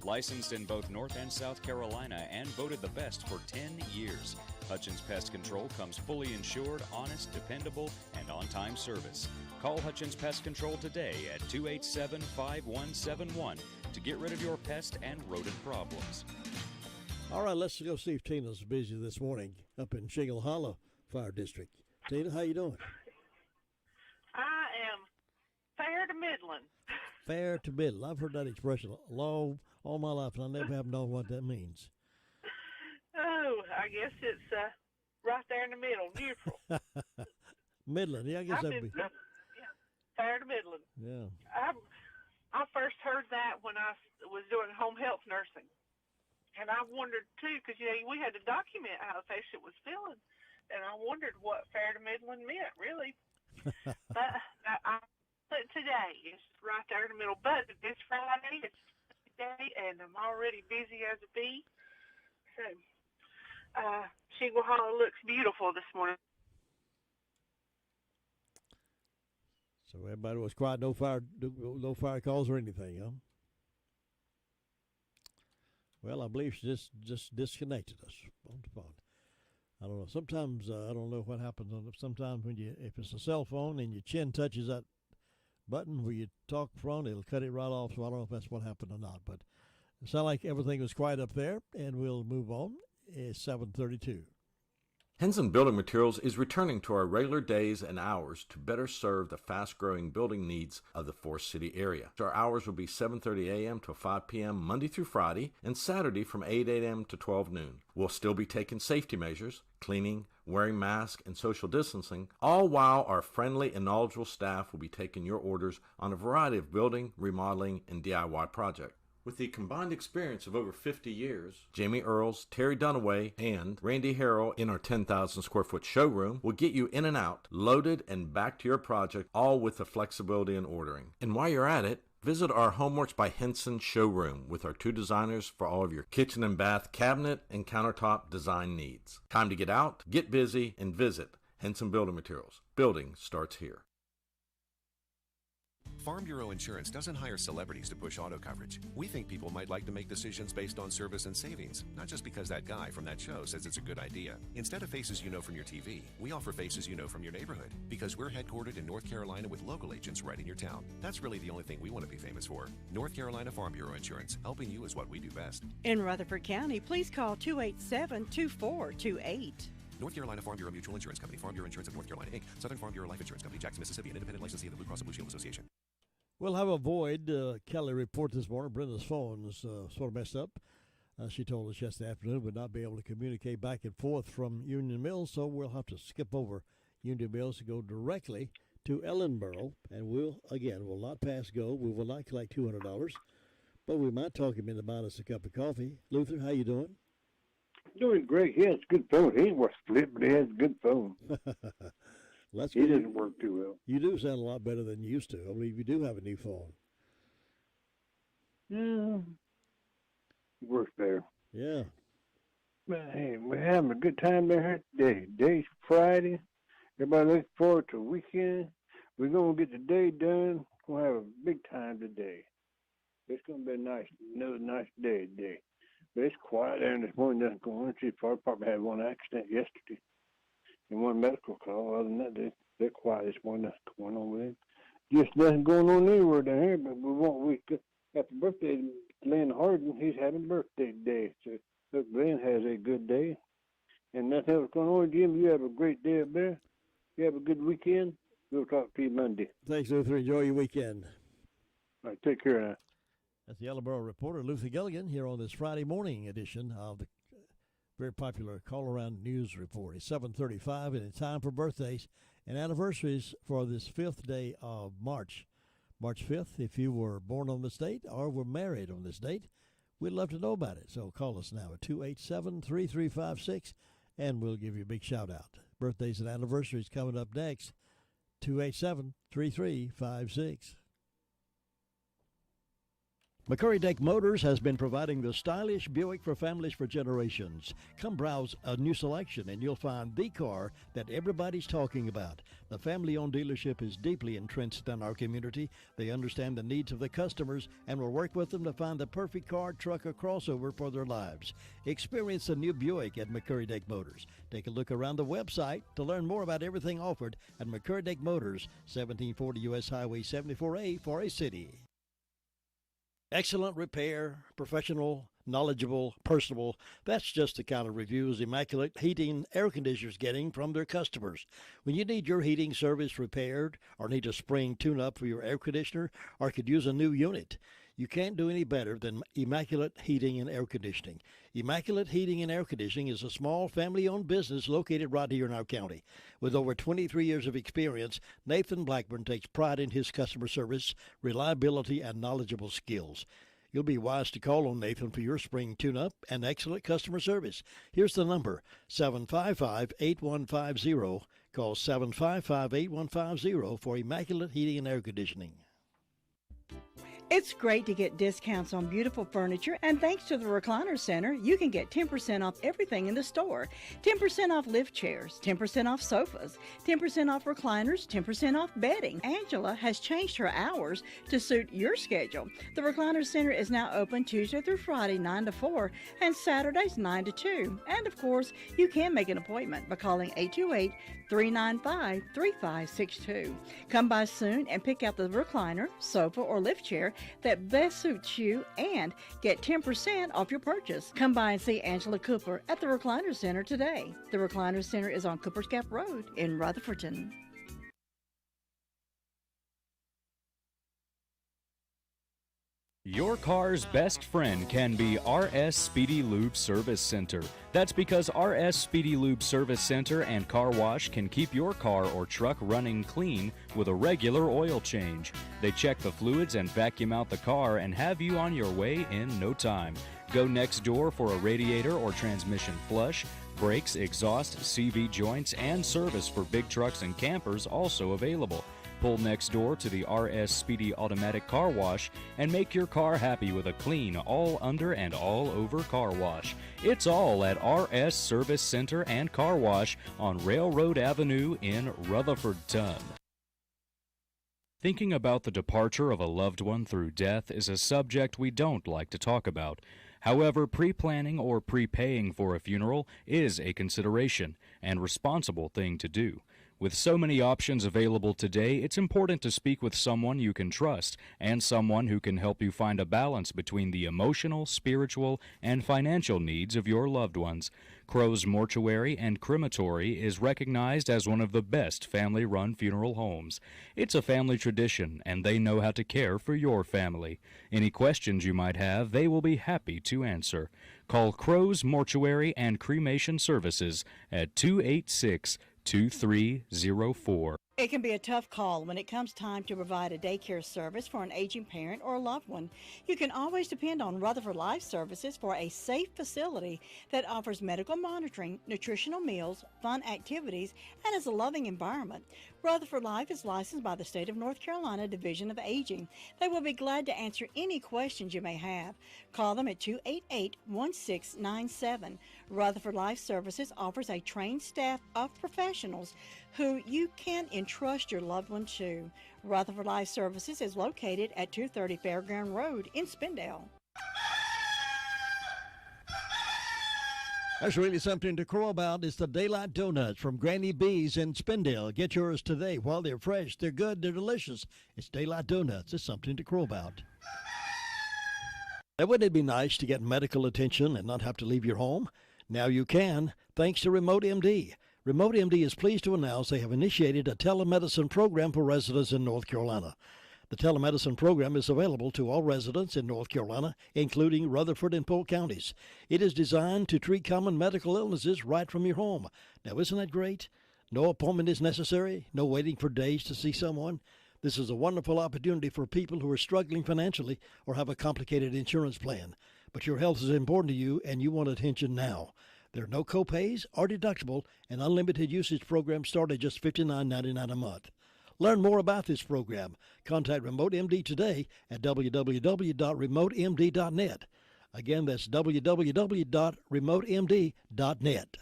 Licensed in both North and South Carolina and voted the best for 10 years. Hutchins Pest Control comes fully insured, honest, dependable, and on-time service. Call Hutchins Pest Control today at 287-5171 to get rid of your pest and rodent problems. All right, let's go see if Tina's busy this morning up in Shingle Hollow Fire District. Tina, how you doing? I am fair to middling. Fair to middle. I've heard that expression all my life, and I never have known what that means. Oh, I guess it's right there in the middle, neutral. Midland, yeah, I guess that'd be. Yeah, fair to middling. Yeah. I first heard that when I was doing home health nursing. And I wondered, too, because, we had to document how the patient was feeling. And I wondered what fair to middling meant, really. But today, it's right there in the middle. But it's Friday, it's day, and I'm already busy as a bee. So, Shingle Hollow looks beautiful this morning. So everybody was quiet, no fire calls or anything, huh? Well, I believe she just disconnected us on the phone. I don't know. Sometimes I don't know what happens. Sometimes if it's a cell phone and your chin touches that button where you talk from, it'll cut it right off. So I don't know if that's what happened or not. But it sounded like everything was quiet up there, and we'll move on. It's 7:32. Henson Building Materials is returning to our regular days and hours to better serve the fast-growing building needs of the Forest City area. Our hours will be 7:30 a.m. to 5 p.m. Monday through Friday, and Saturday from 8 a.m. to 12 noon. We'll still be taking safety measures, cleaning, wearing masks, and social distancing, all while our friendly and knowledgeable staff will be taking your orders on a variety of building, remodeling, and DIY projects. With the combined experience of over 50 years, Jamie Earls, Terry Dunaway, and Randy Harrell in our 10,000 square foot showroom will get you in and out, loaded and back to your project, all with the flexibility in ordering. And while you're at it, visit our Homeworks by Henson showroom with our 2 designers for all of your kitchen and bath cabinet and countertop design needs. Time to get out, get busy, and visit Henson Building Materials. Building starts here. Farm Bureau Insurance doesn't hire celebrities to push auto coverage. We think people might like to make decisions based on service and savings, not just because that guy from that show says it's a good idea. Instead of faces you know from your TV, we offer faces you know from your neighborhood, because we're headquartered in North Carolina with local agents right in your town. That's really the only thing we want to be famous for. North Carolina Farm Bureau Insurance, helping you is what we do best. In Rutherford County, please call 287-2428. North Carolina Farm Bureau Mutual Insurance Company, Farm Bureau Insurance of North Carolina, Inc., Southern Farm Bureau Life Insurance Company, Jackson, Mississippi, an independent licensee of the Blue Cross and Blue Shield Association. We'll have a void Kelly report this morning. Brenda's phone is sort of messed up. She told us yesterday afternoon we'd not be able to communicate back and forth from Union Mills, so we'll have to skip over Union Mills to go directly to Ellenboro, and we'll not pass go. We will not collect $200, but we might talk him into buying us a cup of coffee. Luther, how you doing? Doing great. He has a good phone. He ain't worth split, but he has a good phone. That's he doesn't work too well. You do sound a lot better than you used to. I believe you do have a new phone. Yeah. It works better. Yeah. But hey, we're having a good time there today. Today's Friday. Everybody looking forward to the weekend. we're going to get the day done. We're going to have a big time today. It's going to be another nice day today. But it's quiet there this morning. Nothing going on. The fire department had one accident yesterday and one medical call. Other than that, they're quiet this morning. Nothing going on with them. Just nothing going on anywhere down here. But happy birthday to Glenn Harden. He's having a birthday today. So hope Glenn has a good day. And nothing else going on. Jim, you have a great day up there. You have a good weekend. We'll talk to you Monday. Thanks, Luther. Enjoy your weekend. All right, take care now. That's the Yellowboro reporter, Luther Gilligan, here on this Friday morning edition of the very popular Call Around News Report. It's 7:35, and it's time for birthdays and anniversaries for this 5th day of March. March 5th, if you were born on this date or were married on this date, we'd love to know about it. So call us now at 287-3356, and we'll give you a big shout-out. Birthdays and anniversaries coming up next, 287-3356. McCurry-Deck Motors has been providing the stylish Buick for families for generations. Come browse a new selection and you'll find the car that everybody's talking about. The family-owned dealership is deeply entrenched in our community. They understand the needs of the customers and will work with them to find the perfect car, truck, or crossover for their lives. Experience the new Buick at McCurry-Deck Motors. Take a look around the website to learn more about everything offered at McCurry-Deck Motors, 1740 U.S. Highway 74A, Forest City. Excellent repair, professional, knowledgeable, personable. That's just the kind of reviews Immaculate Heating Air Conditioners getting from their customers. When you need your heating service repaired or need a spring tune-up for your air conditioner or could use a new unit, you can't do any better than Immaculate Heating and Air Conditioning. Immaculate Heating and Air Conditioning is a small family-owned business located right here in our county. With over 23 years of experience, Nathan Blackburn takes pride in his customer service, reliability, and knowledgeable skills. You'll be wise to call on Nathan for your spring tune-up and excellent customer service. Here's the number, 755-8150. Call 755-8150 for Immaculate Heating and Air Conditioning. It's great to get discounts on beautiful furniture, and thanks to the Recliner Center, you can get 10% off everything in the store. 10% off lift chairs, 10% off sofas, 10% off recliners, 10% off bedding. Angela has changed her hours to suit your schedule. The Recliner Center is now open Tuesday through Friday, 9 to 4, and Saturdays, 9 to 2. And, of course, you can make an appointment by calling 828-395-3562. Come by soon and pick out the recliner, sofa, or lift chair that best suits you and get 10% off your purchase. Come by and see Angela Cooper at the Recliner Center today. The Recliner Center is on Cooper's Gap Road in Rutherford. Your car's best friend can be RS Speedy Lube Service Center. That's because RS Speedy Lube Service Center and Car Wash can keep your car or truck running clean with a regular oil change. They check the fluids and vacuum out the car and have you on your way in no time. Go next door for a radiator or transmission flush. Brakes, exhaust, CV joints, and service for big trucks and campers also available. Pull next door to the RS Speedy Automatic Car Wash and make your car happy with a clean, all under and all over car wash. It's all at RS Service Center and Car Wash on Railroad Avenue in Rutherfordton. Thinking about the departure of a loved one through death is a subject we don't like to talk about. However, pre-planning or prepaying for a funeral is a consideration and responsible thing to do. With so many options available today, it's important to speak with someone you can trust and someone who can help you find a balance between the emotional, spiritual, and financial needs of your loved ones. Crow's Mortuary and Crematory is recognized as one of the best family-run funeral homes. It's a family tradition, and they know how to care for your family. Any questions you might have, they will be happy to answer. Call Crow's Mortuary and Cremation Services at 286-2304. It can be a tough call when it comes time to provide a daycare service for an aging parent or a loved one. You can always depend on Rutherford Life Services for a safe facility that offers medical monitoring, nutritional meals, fun activities, and is a loving environment. Rutherford Life is licensed by the State of North Carolina Division of Aging. They will be glad to answer any questions you may have. Call them at 288-1697. Rutherford Life Services offers a trained staff of professionals who you can entrust your loved one to. Rutherford Life Services is located at 230 Fairground Road in Spindale. That's really something to crow about. It's the Daylight Donuts from Granny B's in Spindale. Get yours today while they're fresh. They're good. They're delicious. It's Daylight Donuts. It's something to crow about. Wouldn't it be nice to get medical attention and not have to leave your home? Now you can, thanks to Remote MD. Remote MD is pleased to announce they have initiated a telemedicine program for residents in North Carolina. The telemedicine program is available to all residents in North Carolina, including Rutherford and Polk counties. It is designed to treat common medical illnesses right from your home. Now, isn't that great? No appointment is necessary, no waiting for days to see someone. This is a wonderful opportunity for people who are struggling financially or have a complicated insurance plan. But your health is important to you, and you want attention now. There are no copays or deductible, and unlimited usage programs start at just $59.99 a month. Learn more about this program. Contact Remote MD today at www.remotemd.net. Again, that's www.remotemd.net.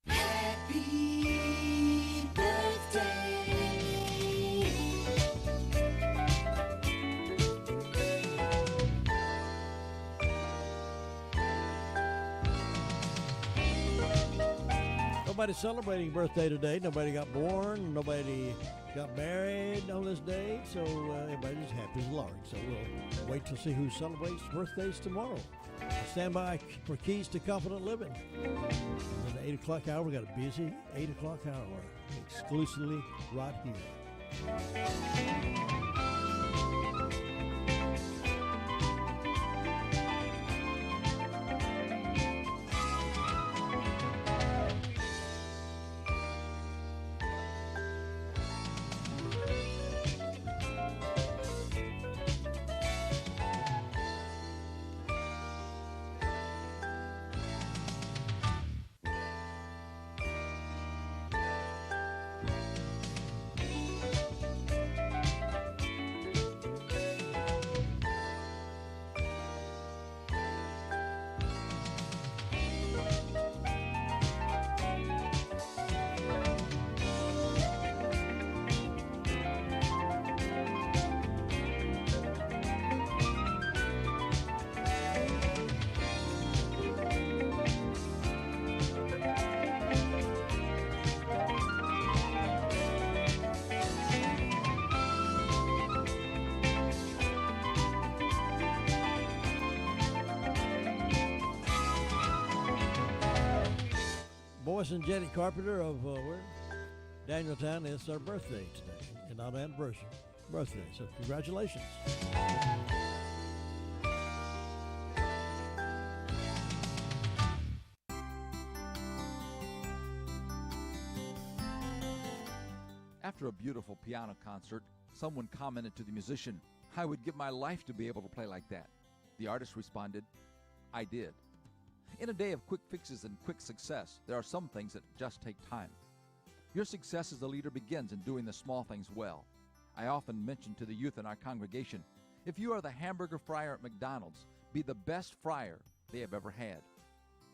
Happy birthday. Nobody's celebrating birthday today. Nobody got born. Nobody got married on this day. So everybody's happy as large. So we'll wait to see who celebrates birthdays tomorrow. Stand by for Keys to Confident Living. In the 8 o'clock hour, we got a busy 8 o'clock hour exclusively right here. Boyce and Jenny Carpenter of Danieltown. It's their birthday today, and not anniversary. Birthday, so congratulations. After a beautiful piano concert, someone commented to the musician, "I would give my life to be able to play like that." The artist responded, "I did." In a day of quick fixes and quick success, there are some things that just take time. Your success as a leader begins in doing the small things well. I often mention to the youth in our congregation, if you are the hamburger fryer at McDonald's, be the best fryer they have ever had.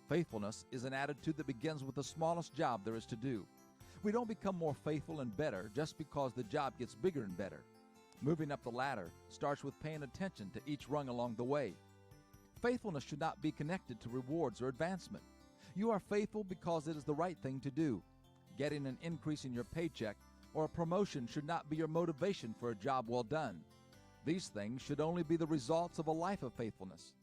Faithfulness is an attitude that begins with the smallest job there is to do. We don't become more faithful and better just because the job gets bigger and better. Moving up the ladder starts with paying attention to each rung along the way. Faithfulness should not be connected to rewards or advancement. You are faithful because it is the right thing to do. Getting an increase in your paycheck or a promotion should not be your motivation for a job well done. These things should only be the results of a life of faithfulness.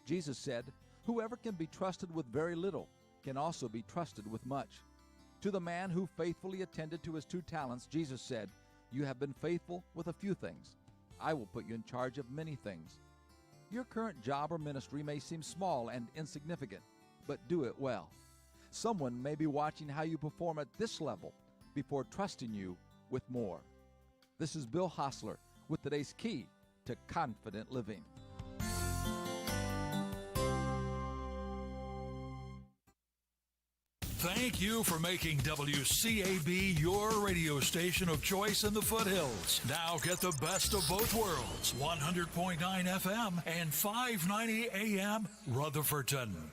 Jesus said, "Whoever can be trusted with very little can also be trusted with much." To the man who faithfully attended to his 2 talents, Jesus said, "You have been faithful with a few things. I will put you in charge of many things." Your current job or ministry may seem small and insignificant, but do it well. Someone may be watching how you perform at this level before trusting you with more. This is Bill Hostler with today's Key to Confident Living. Thank you for making WCAB your radio station of choice in the foothills. Now get the best of both worlds. 100.9 FM and 590 AM Rutherfordton.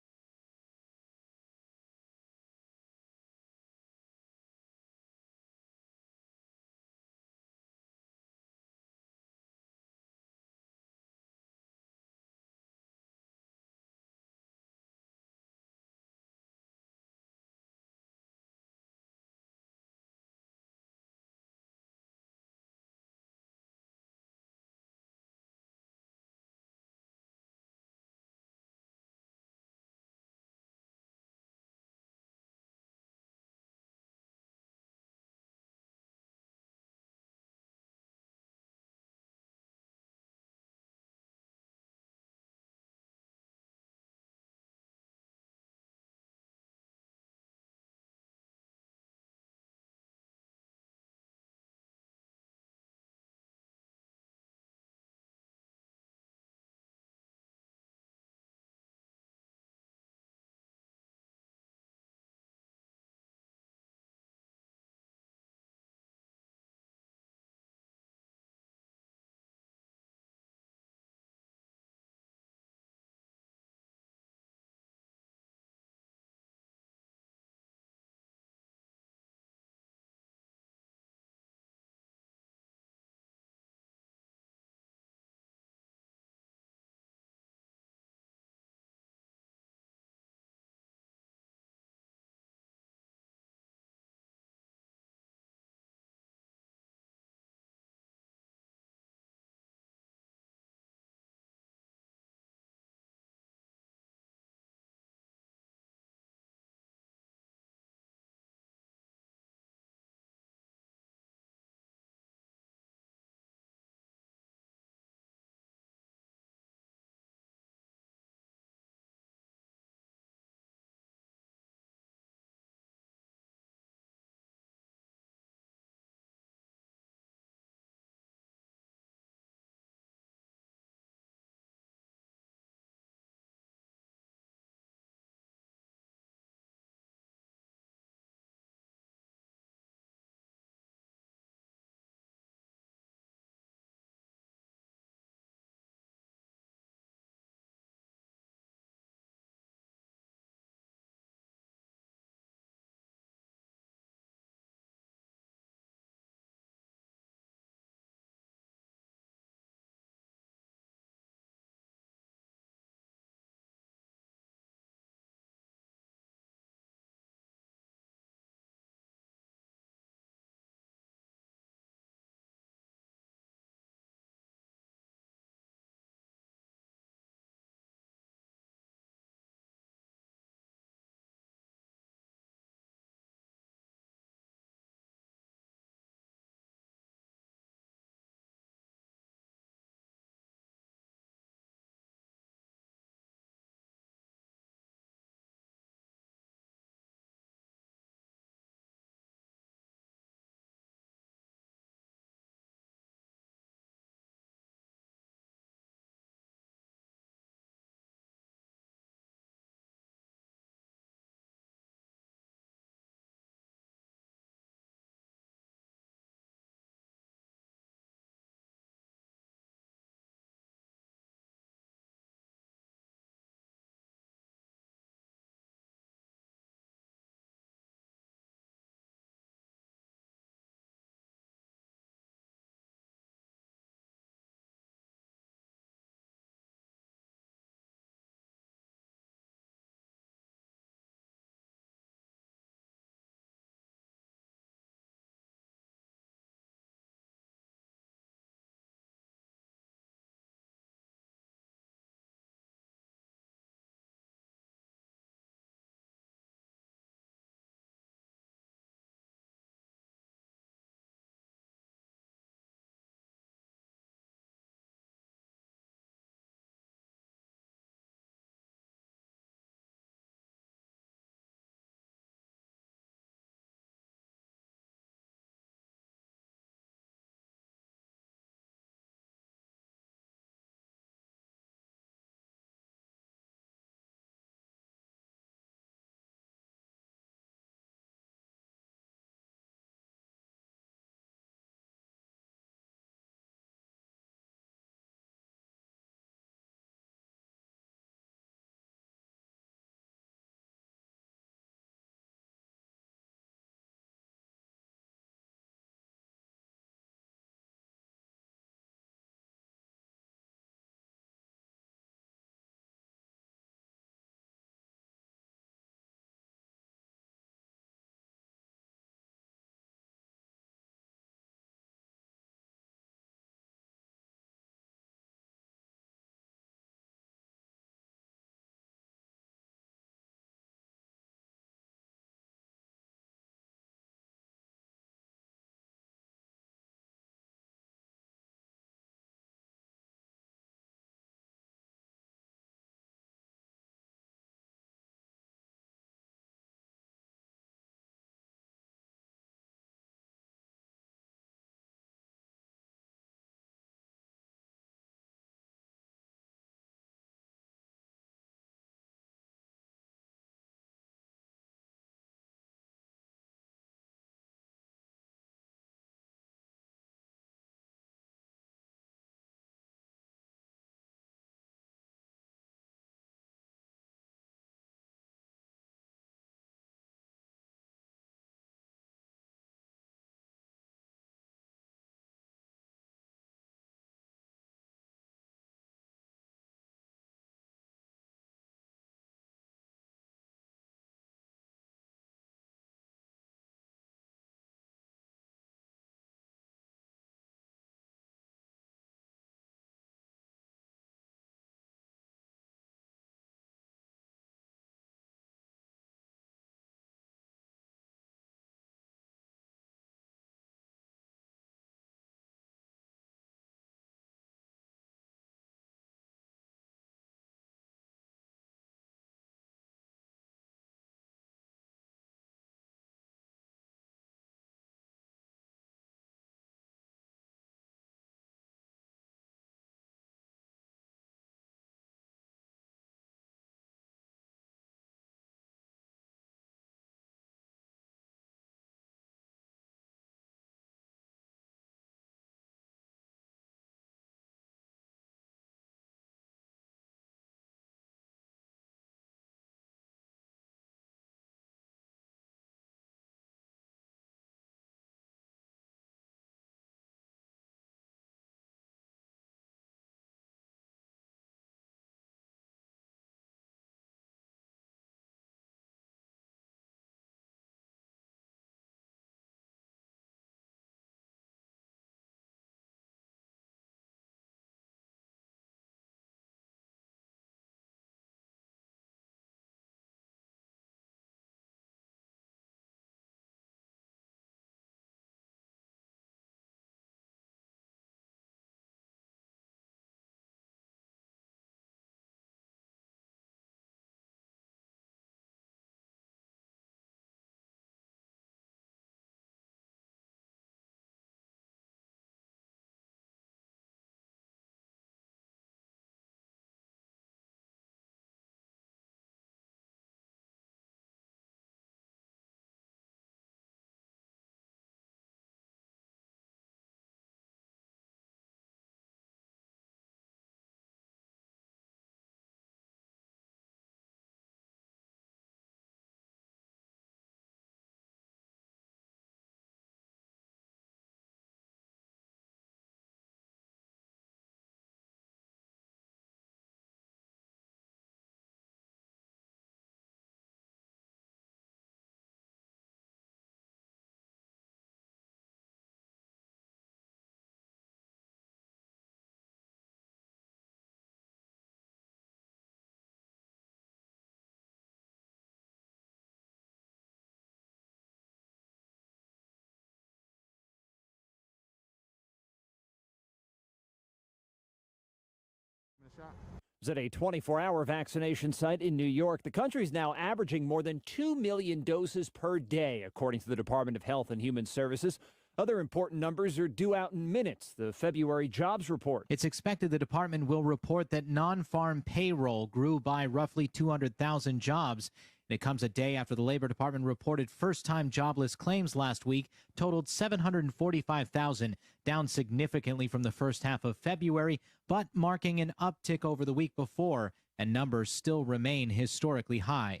At a 24-hour vaccination site in New York, the country's now averaging more than 2 million doses per day, according to the Department of Health and Human Services. Other important numbers are due out in minutes, the February jobs report. It's expected the department will report that non-farm payroll grew by roughly 200,000 jobs. It comes a day after the Labor Department reported first-time jobless claims last week totaled 745,000, down significantly from the first half of February, but marking an uptick over the week before, and numbers still remain historically high.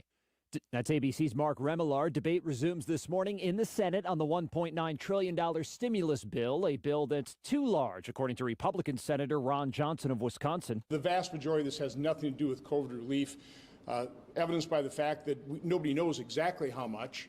That's ABC's Mark Remillard. Debate resumes this morning in the Senate on the $1.9 trillion stimulus bill, a bill that's too large, according to Republican Senator Ron Johnson of Wisconsin. The vast majority of this has nothing to do with COVID relief, evidenced by the fact that nobody knows exactly how much,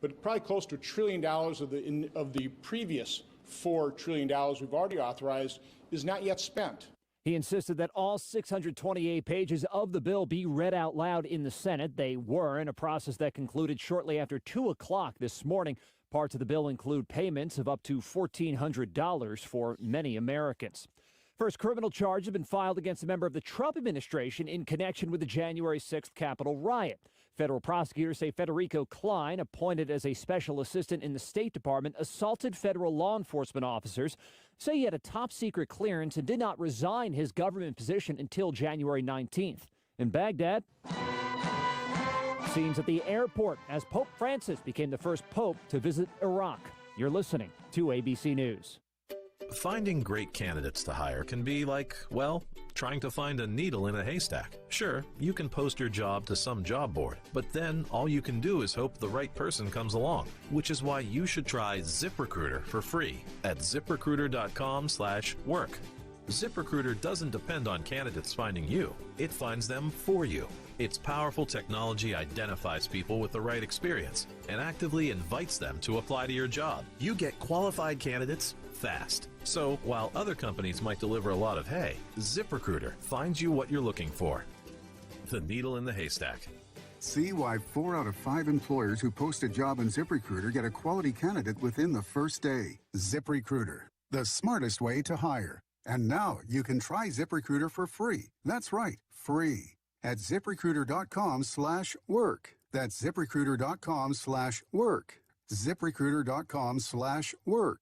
but probably close to $1 trillion of the previous $4 trillion we've already authorized is not yet spent. He insisted that all 628 pages of the bill be read out loud in the Senate. They were, in a process that concluded shortly after 2 o'clock this morning. Parts of the bill include payments of up to $1,400 for many Americans. First criminal charge has been filed against a member of the Trump administration in connection with the January 6th Capitol riot. Federal prosecutors say Federico Klein, appointed as a special assistant in the State Department, assaulted federal law enforcement officers, say he had a top-secret clearance and did not resign his government position until January 19th. In Baghdad, scenes at the airport as Pope Francis became the first pope to visit Iraq. You're listening to ABC News. Finding great candidates to hire can be like, well, trying to find a needle in a haystack. Sure, you can post your job to some job board, but then all you can do is hope the right person comes along, which is why you should try ZipRecruiter for free at ZipRecruiter.com/work. ZipRecruiter doesn't depend on candidates finding you. It finds them for you. Its powerful technology identifies people with the right experience and actively invites them to apply to your job. You get qualified candidates fast. So while other companies might deliver a lot of hay, ZipRecruiter finds you what you're looking for. The needle in the haystack. See why 4 out of 5 employers who post a job in ZipRecruiter get a quality candidate within the first day. ZipRecruiter, the smartest way to hire. And now you can try ZipRecruiter for free. That's right, free. At ZipRecruiter.com/work. That's ZipRecruiter.com/work. ZipRecruiter.com/work.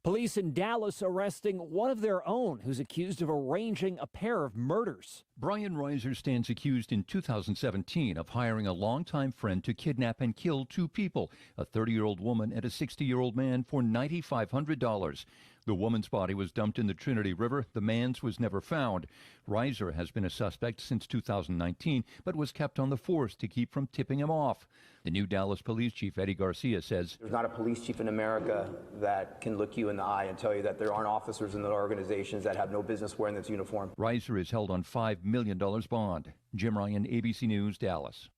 Police in Dallas arresting one of their own who's accused of arranging a pair of murders. Brian Reiser stands accused in 2017 of hiring a longtime friend to kidnap and kill 2 people, a 30-year-old woman and a 60-year-old man, for $9,500. The woman's body was dumped in the Trinity River. The man's was never found. Reiser has been a suspect since 2019, but was kept on the force to keep from tipping him off. The new Dallas Police Chief, Eddie Garcia, says, "There's not a police chief in America that can look you in the eye and tell you that there aren't officers in the organizations that have no business wearing this uniform." Reiser is held on $5 million bond. Jim Ryan, ABC News, Dallas.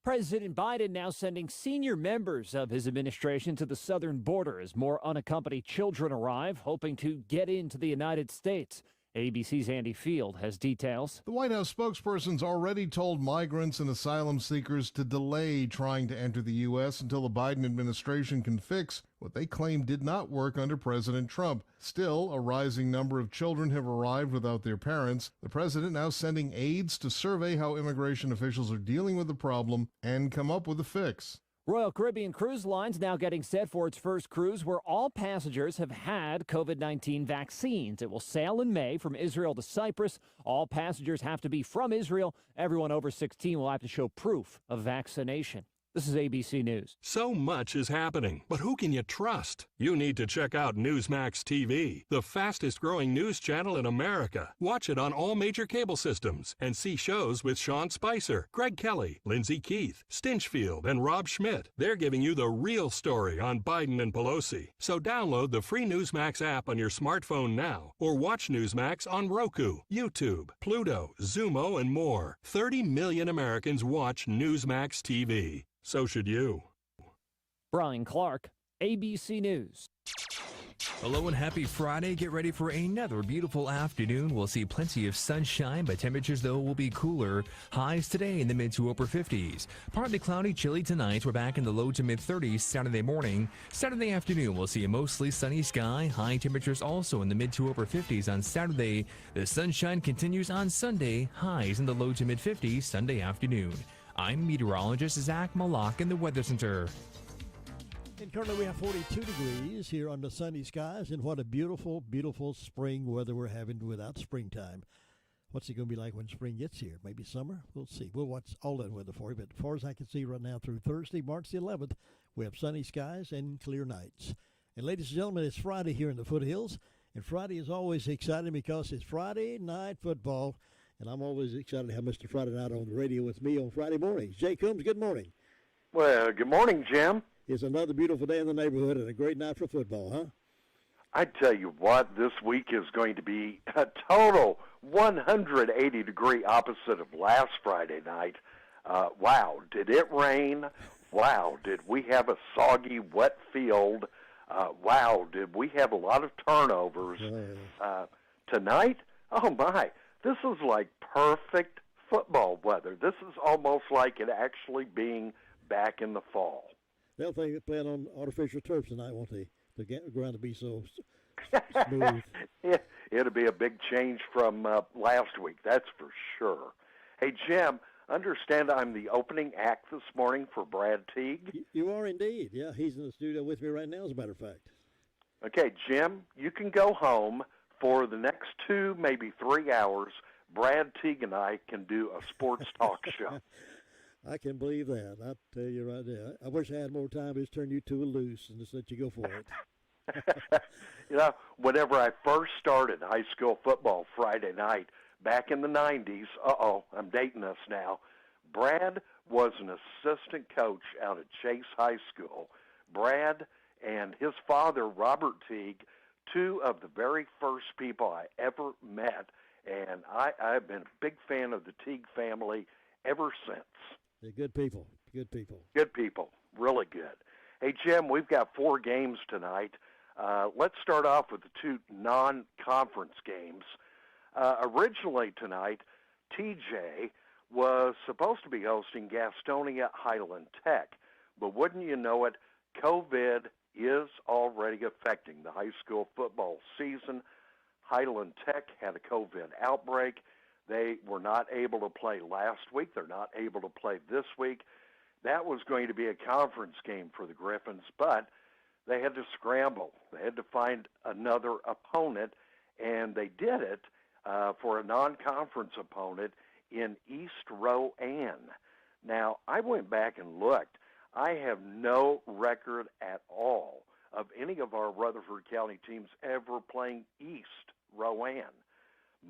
President Biden now sending senior members of his administration to the southern border as more unaccompanied children arrive, hoping to get into the United States. ABC's Andy Field has details. The White House spokesperson's already told migrants and asylum seekers to delay trying to enter the U.S. until the Biden administration can fix what they claim did not work under President Trump. Still, a rising number of children have arrived without their parents. The president now sending aides to survey how immigration officials are dealing with the problem and come up with a fix. Royal Caribbean Cruise Line's now getting set for its first cruise where all passengers have had COVID-19 vaccines. It will sail in May from Israel to Cyprus. All passengers have to be from Israel. Everyone over 16 will have to show proof of vaccination. This is ABC News. So much is happening, but who can you trust? You need to check out Newsmax TV, the fastest growing news channel in America. Watch it on all major cable systems and see shows with Sean Spicer, Greg Kelly, Lindsey Keith, Stinchfield, and Rob Schmidt. They're giving you the real story on Biden and Pelosi. So download the free Newsmax app on your smartphone now or watch Newsmax on Roku, YouTube, Pluto, Zumo, and more. 30 million Americans watch Newsmax TV. So should you. Brian Clark, ABC News. Hello and happy Friday. Get ready for another beautiful afternoon. We'll see plenty of sunshine, but temperatures, though, will be cooler. Highs today in the mid to upper 50s. Partly cloudy, chilly tonight. We're back in the low to mid 30s Saturday morning. Saturday afternoon, we'll see a mostly sunny sky. High temperatures also in the mid to upper 50s on Saturday. The sunshine continues on Sunday. Highs in the low to mid 50s Sunday afternoon. I'm meteorologist Zach Malak in the Weather Center. And currently we have 42 degrees here under sunny skies, and what a beautiful, beautiful spring weather we're having without springtime. What's it going to be like when spring gets here? Maybe summer? We'll see. We'll watch all that weather for you, but as far as I can see right now through Thursday, March the 11th, we have sunny skies and clear nights. And ladies and gentlemen, it's Friday here in the foothills, and Friday is always exciting because it's Friday night football, and I'm always excited to have Mr. Friday Night on the radio with me on Friday mornings. Jay Coombs, good morning. Well, good morning, Jim. It's another beautiful day in the neighborhood and a great night for football, huh? I tell you what, this week is going to be a total 180-degree opposite of last Friday night. Wow, did it rain? Wow, did we have a soggy, wet field? Wow, did we have a lot of turnovers? Tonight, oh my, this is like perfect football weather. This is almost like it actually being back in the fall. They'll think they're playing on artificial turf tonight, won't they? The ground to be so smooth. It'll be a big change from last week, that's for sure. Hey, Jim, understand I'm the opening act this morning for Brad Teague? You are indeed. Yeah, he's in the studio with me right now, as a matter of fact. Okay, Jim, you can go home for the next 2, maybe 3 hours. Brad Teague and I can do a sports talk show. I can believe that. I'll tell you right now. I wish I had more time to just turn you two loose and just let you go for it. You know, whenever I first started high school football Friday night, back in the 90s, I'm dating us now, Brad was an assistant coach out at Chase High School. Brad and his father, Robert Teague, two of the very first people I ever met, and I've been a big fan of the Teague family ever since. They're good people. Good people. Good people. Really good. Hey, Jim, we've got 4 games tonight. Let's start off with the 2 non-conference games. Originally tonight, TJ was supposed to be hosting Gastonia Highland Tech, but wouldn't you know it, COVID is already affecting the high school football season. Highland Tech had a COVID outbreak. They were not able to play last week. They're not able to play this week. That was going to be a conference game for the Griffins, but they had to scramble. They had to find another opponent, and they did it for a non-conference opponent in East Rowan. Now, I went back and looked. I have no record at all of any of our Rutherford County teams ever playing East Rowan.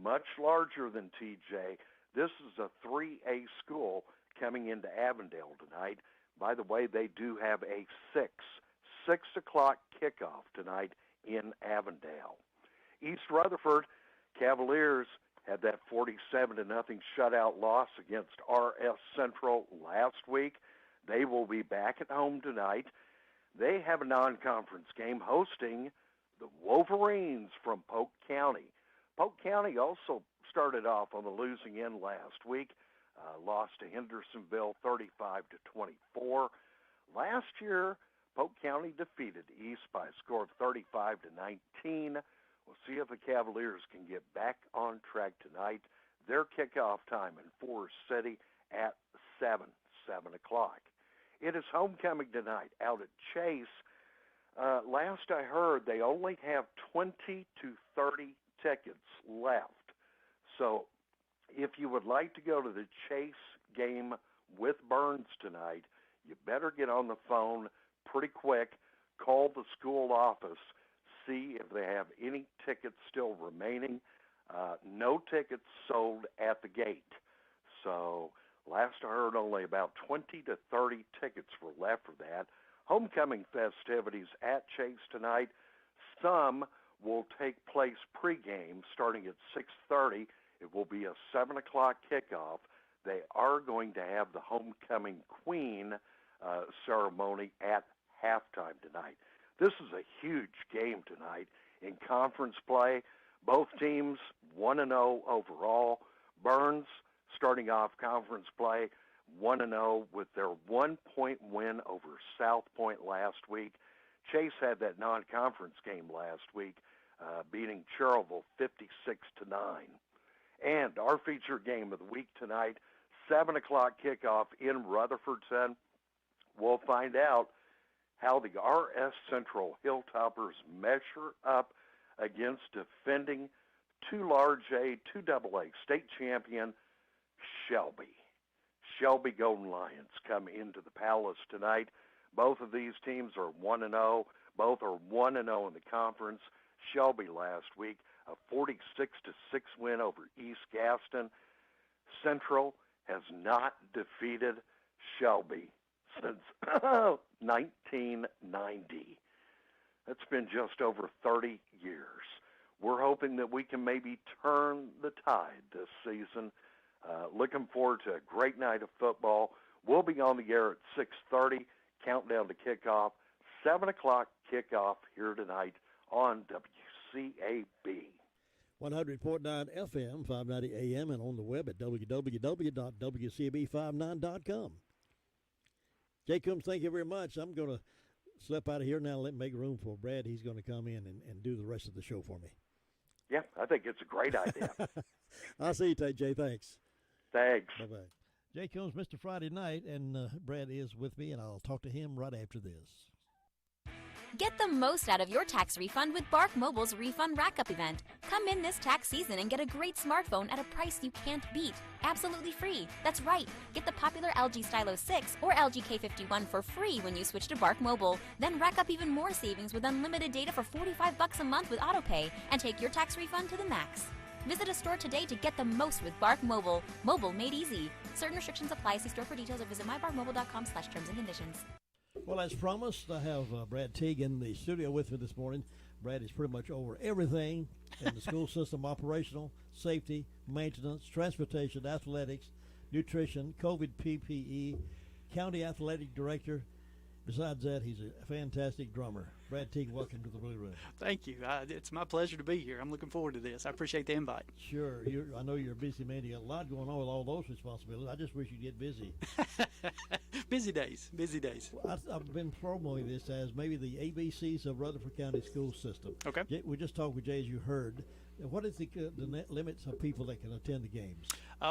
Much larger than TJ. This is a 3A school coming into Avondale tonight. By the way, they do have a 6 o'clock kickoff tonight in Avondale. East Rutherford Cavaliers had that 47-0 shutout loss against RS Central last week. They will be back at home tonight. They have a non-conference game hosting the Wolverines from Polk County. Polk County also started off on the losing end last week, lost to Hendersonville 35-24. Last year, Polk County defeated East by a score of 35-19. We'll see if the Cavaliers can get back on track tonight. Their kickoff time in Forest City at 7 o'clock. It is homecoming tonight out at Chase. Last I heard, they only have 20 to 30 tickets left. So if you would like to go to the Chase game with Burns tonight, you better get on the phone pretty quick. Call the school office. See if they have any tickets still remaining. No tickets sold at the gate. So last I heard, only about 20 to 30 tickets were left for that. Homecoming festivities at Chase tonight. Some will take place pregame starting at 6:30. It will be a 7 o'clock kickoff. They are going to have the homecoming queen ceremony at halftime tonight. This is a huge game tonight in conference play. Both teams 1-0 overall. Burns starting off conference play 1-0 with their 1-point win over South Point last week. Chase had that non-conference game last week, beating Cherville 56-9. And our feature game of the week tonight, 7 o'clock kickoff in Rutherford. We'll find out how the RS Central Hilltoppers measure up against defending 2A, 2AA state champion Shelby. Shelby Golden Lions come into the Palace tonight. Both of these teams are 1-0. Both are 1-0 in the conference. Shelby last week, a 46-6 win over East Gaston. Central has not defeated Shelby since 1990. That's been just over 30 years. We're hoping that we can maybe turn the tide this season. Looking forward to a great night of football. We'll be on the air at 6:30, countdown to kickoff, 7 o'clock kickoff here tonight on WCAB. 100.9 FM, 590 AM, and on the web at www.wcab59.com. Jay Coombs, thank you very much. I'm going to slip out of here now and make room for Brad. He's going to come in and do the rest of the show for me. Yeah, I think it's a great idea. I'll see you today, Jay. Thanks. Thanks. Bye-bye. Jay Coombs, Mr. Friday Night, and Brad is with me, and I'll talk to him right after this. Get the most out of your tax refund with Bark Mobile's Refund Rack-Up event. Come in this tax season and get a great smartphone at a price you can't beat. Absolutely free. That's right. Get the popular LG Stylo 6 or LG K51 for free when you switch to Bark Mobile. Then rack up even more savings with unlimited data for $45 a month with AutoPay and take your tax refund to the max. Visit a store today to get the most with Bark Mobile. Mobile made easy. Certain restrictions apply. See store for details or visit mybarkmobile.com/terms and conditions. Well, as promised, I have Brad Teague in the studio with me this morning. Brad is pretty much over everything in the school system: operational, safety, maintenance, transportation, athletics, nutrition, COVID PPE, county athletic director. Besides that, he's a fantastic drummer. Brad Teague, welcome to the Blue Room. Thank you. It's my pleasure to be here. I'm looking forward to this. I appreciate the invite. Sure. I know you're a busy man. You got a lot going on with all those responsibilities. I just wish you'd get busy. Busy days. Busy days. Well, I've been promoting this as maybe the ABCs of Rutherford County school system. Okay. We just talked with Jay, as you heard. What is the net limits of people that can attend the games?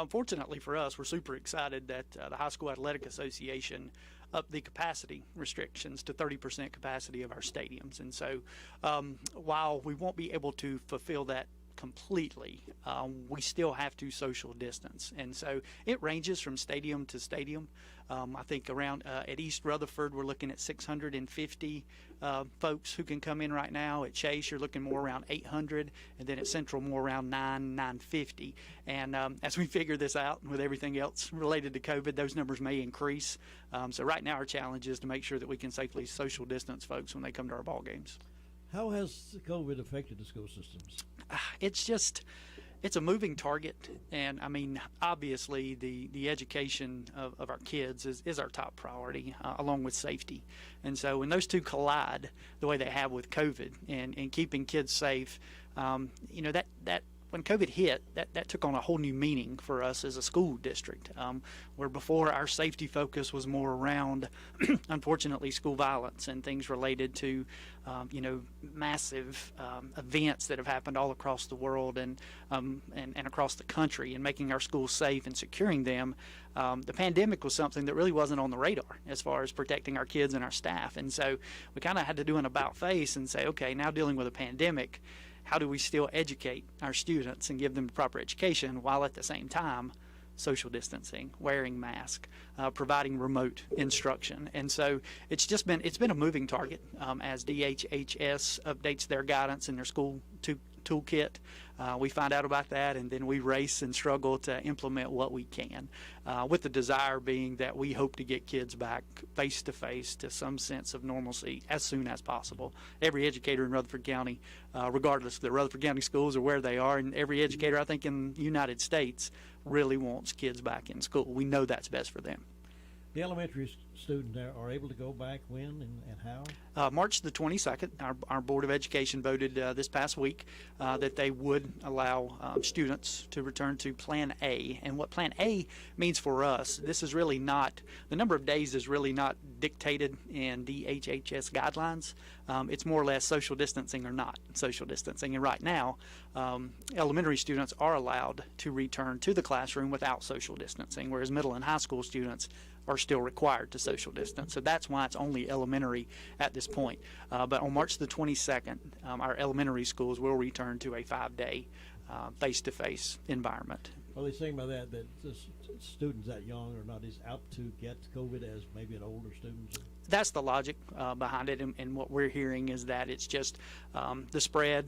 Fortunately for us, we're super excited that the High School Athletic Association upped the capacity restrictions to 30% capacity of our stadiums. And so while we won't be able to fulfill that completely, we still have to social distance. And so it ranges from stadium to stadium. I think around at East Rutherford, we're looking at 650 folks who can come in right now. At Chase, you're looking more around 800, and then at Central, more around 950. And as we figure this out with everything else related to COVID, those numbers may increase. So right now, our challenge is to make sure that we can safely social distance folks when they come to our ball games. How has COVID affected the school systems? It's a moving target, and I mean, obviously the education of our kids is our top priority, along with safety. And so when those two collide the way they have with COVID and keeping kids safe, that when COVID hit, that took on a whole new meaning for us as a school district, where before our safety focus was more around, unfortunately, school violence and things related to, massive events that have happened all across the world and across the country, and making our schools safe and securing them. The pandemic was something that really wasn't on the radar as far as protecting our kids and our staff. And so we kind of had to do an about face and say, okay, now dealing with a pandemic, how do we still educate our students and give them the proper education while at the same time social distancing, wearing masks, providing remote instruction? And so it's been a moving target as DHHS updates their guidance and their school toolkit. We find out about that, and then we race and struggle to implement what we can, with the desire being that we hope to get kids back face-to-face to some sense of normalcy as soon as possible. Every educator in Rutherford County, regardless of the Rutherford County schools or where they are, and every educator, I think, in the United States really wants kids back in school. We know that's best for them. The elementary students there are able to go back when and how? March the 22nd, our Board of Education voted this past week that they would allow students to return to Plan A. And what Plan A means for us, this is really not, the number of days is really not dictated in DHHS guidelines. It's more or less social distancing or not social distancing. And right now, elementary students are allowed to return to the classroom without social distancing, whereas middle and high school students are still required to social distance. So that's why it's only elementary at this point. But on March the 22nd, our elementary schools will return to a 5-day face-to-face environment. Well, they're saying by that students that young are not as apt to get COVID as maybe an older student. That's the logic behind it, and what we're hearing is that it's just the spread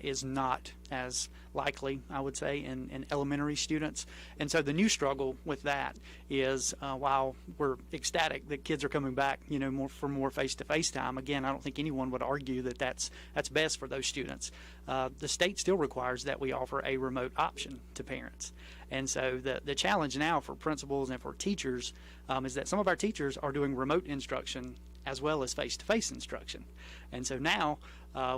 is not as likely, I would say, in elementary students. And so the new struggle with that is while we're ecstatic that kids are coming back, more face-to-face time, again, I don't think anyone would argue that that's best for those students. The state still requires that we offer a remote option to parents. And so the challenge now for principals and for teachers is that some of our teachers are doing remote instruction as well as face-to-face instruction. And so now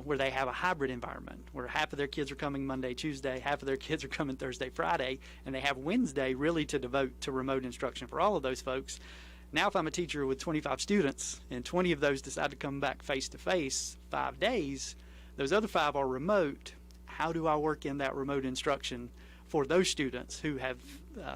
where they have a hybrid environment where half of their kids are coming Monday, Tuesday, half of their kids are coming Thursday, Friday, and they have Wednesday really to devote to remote instruction for all of those folks. Now if I'm a teacher with 25 students and 20 of those decide to come back face-to-face 5 days, those other 5 are remote, how do I work in that remote instruction for those students who have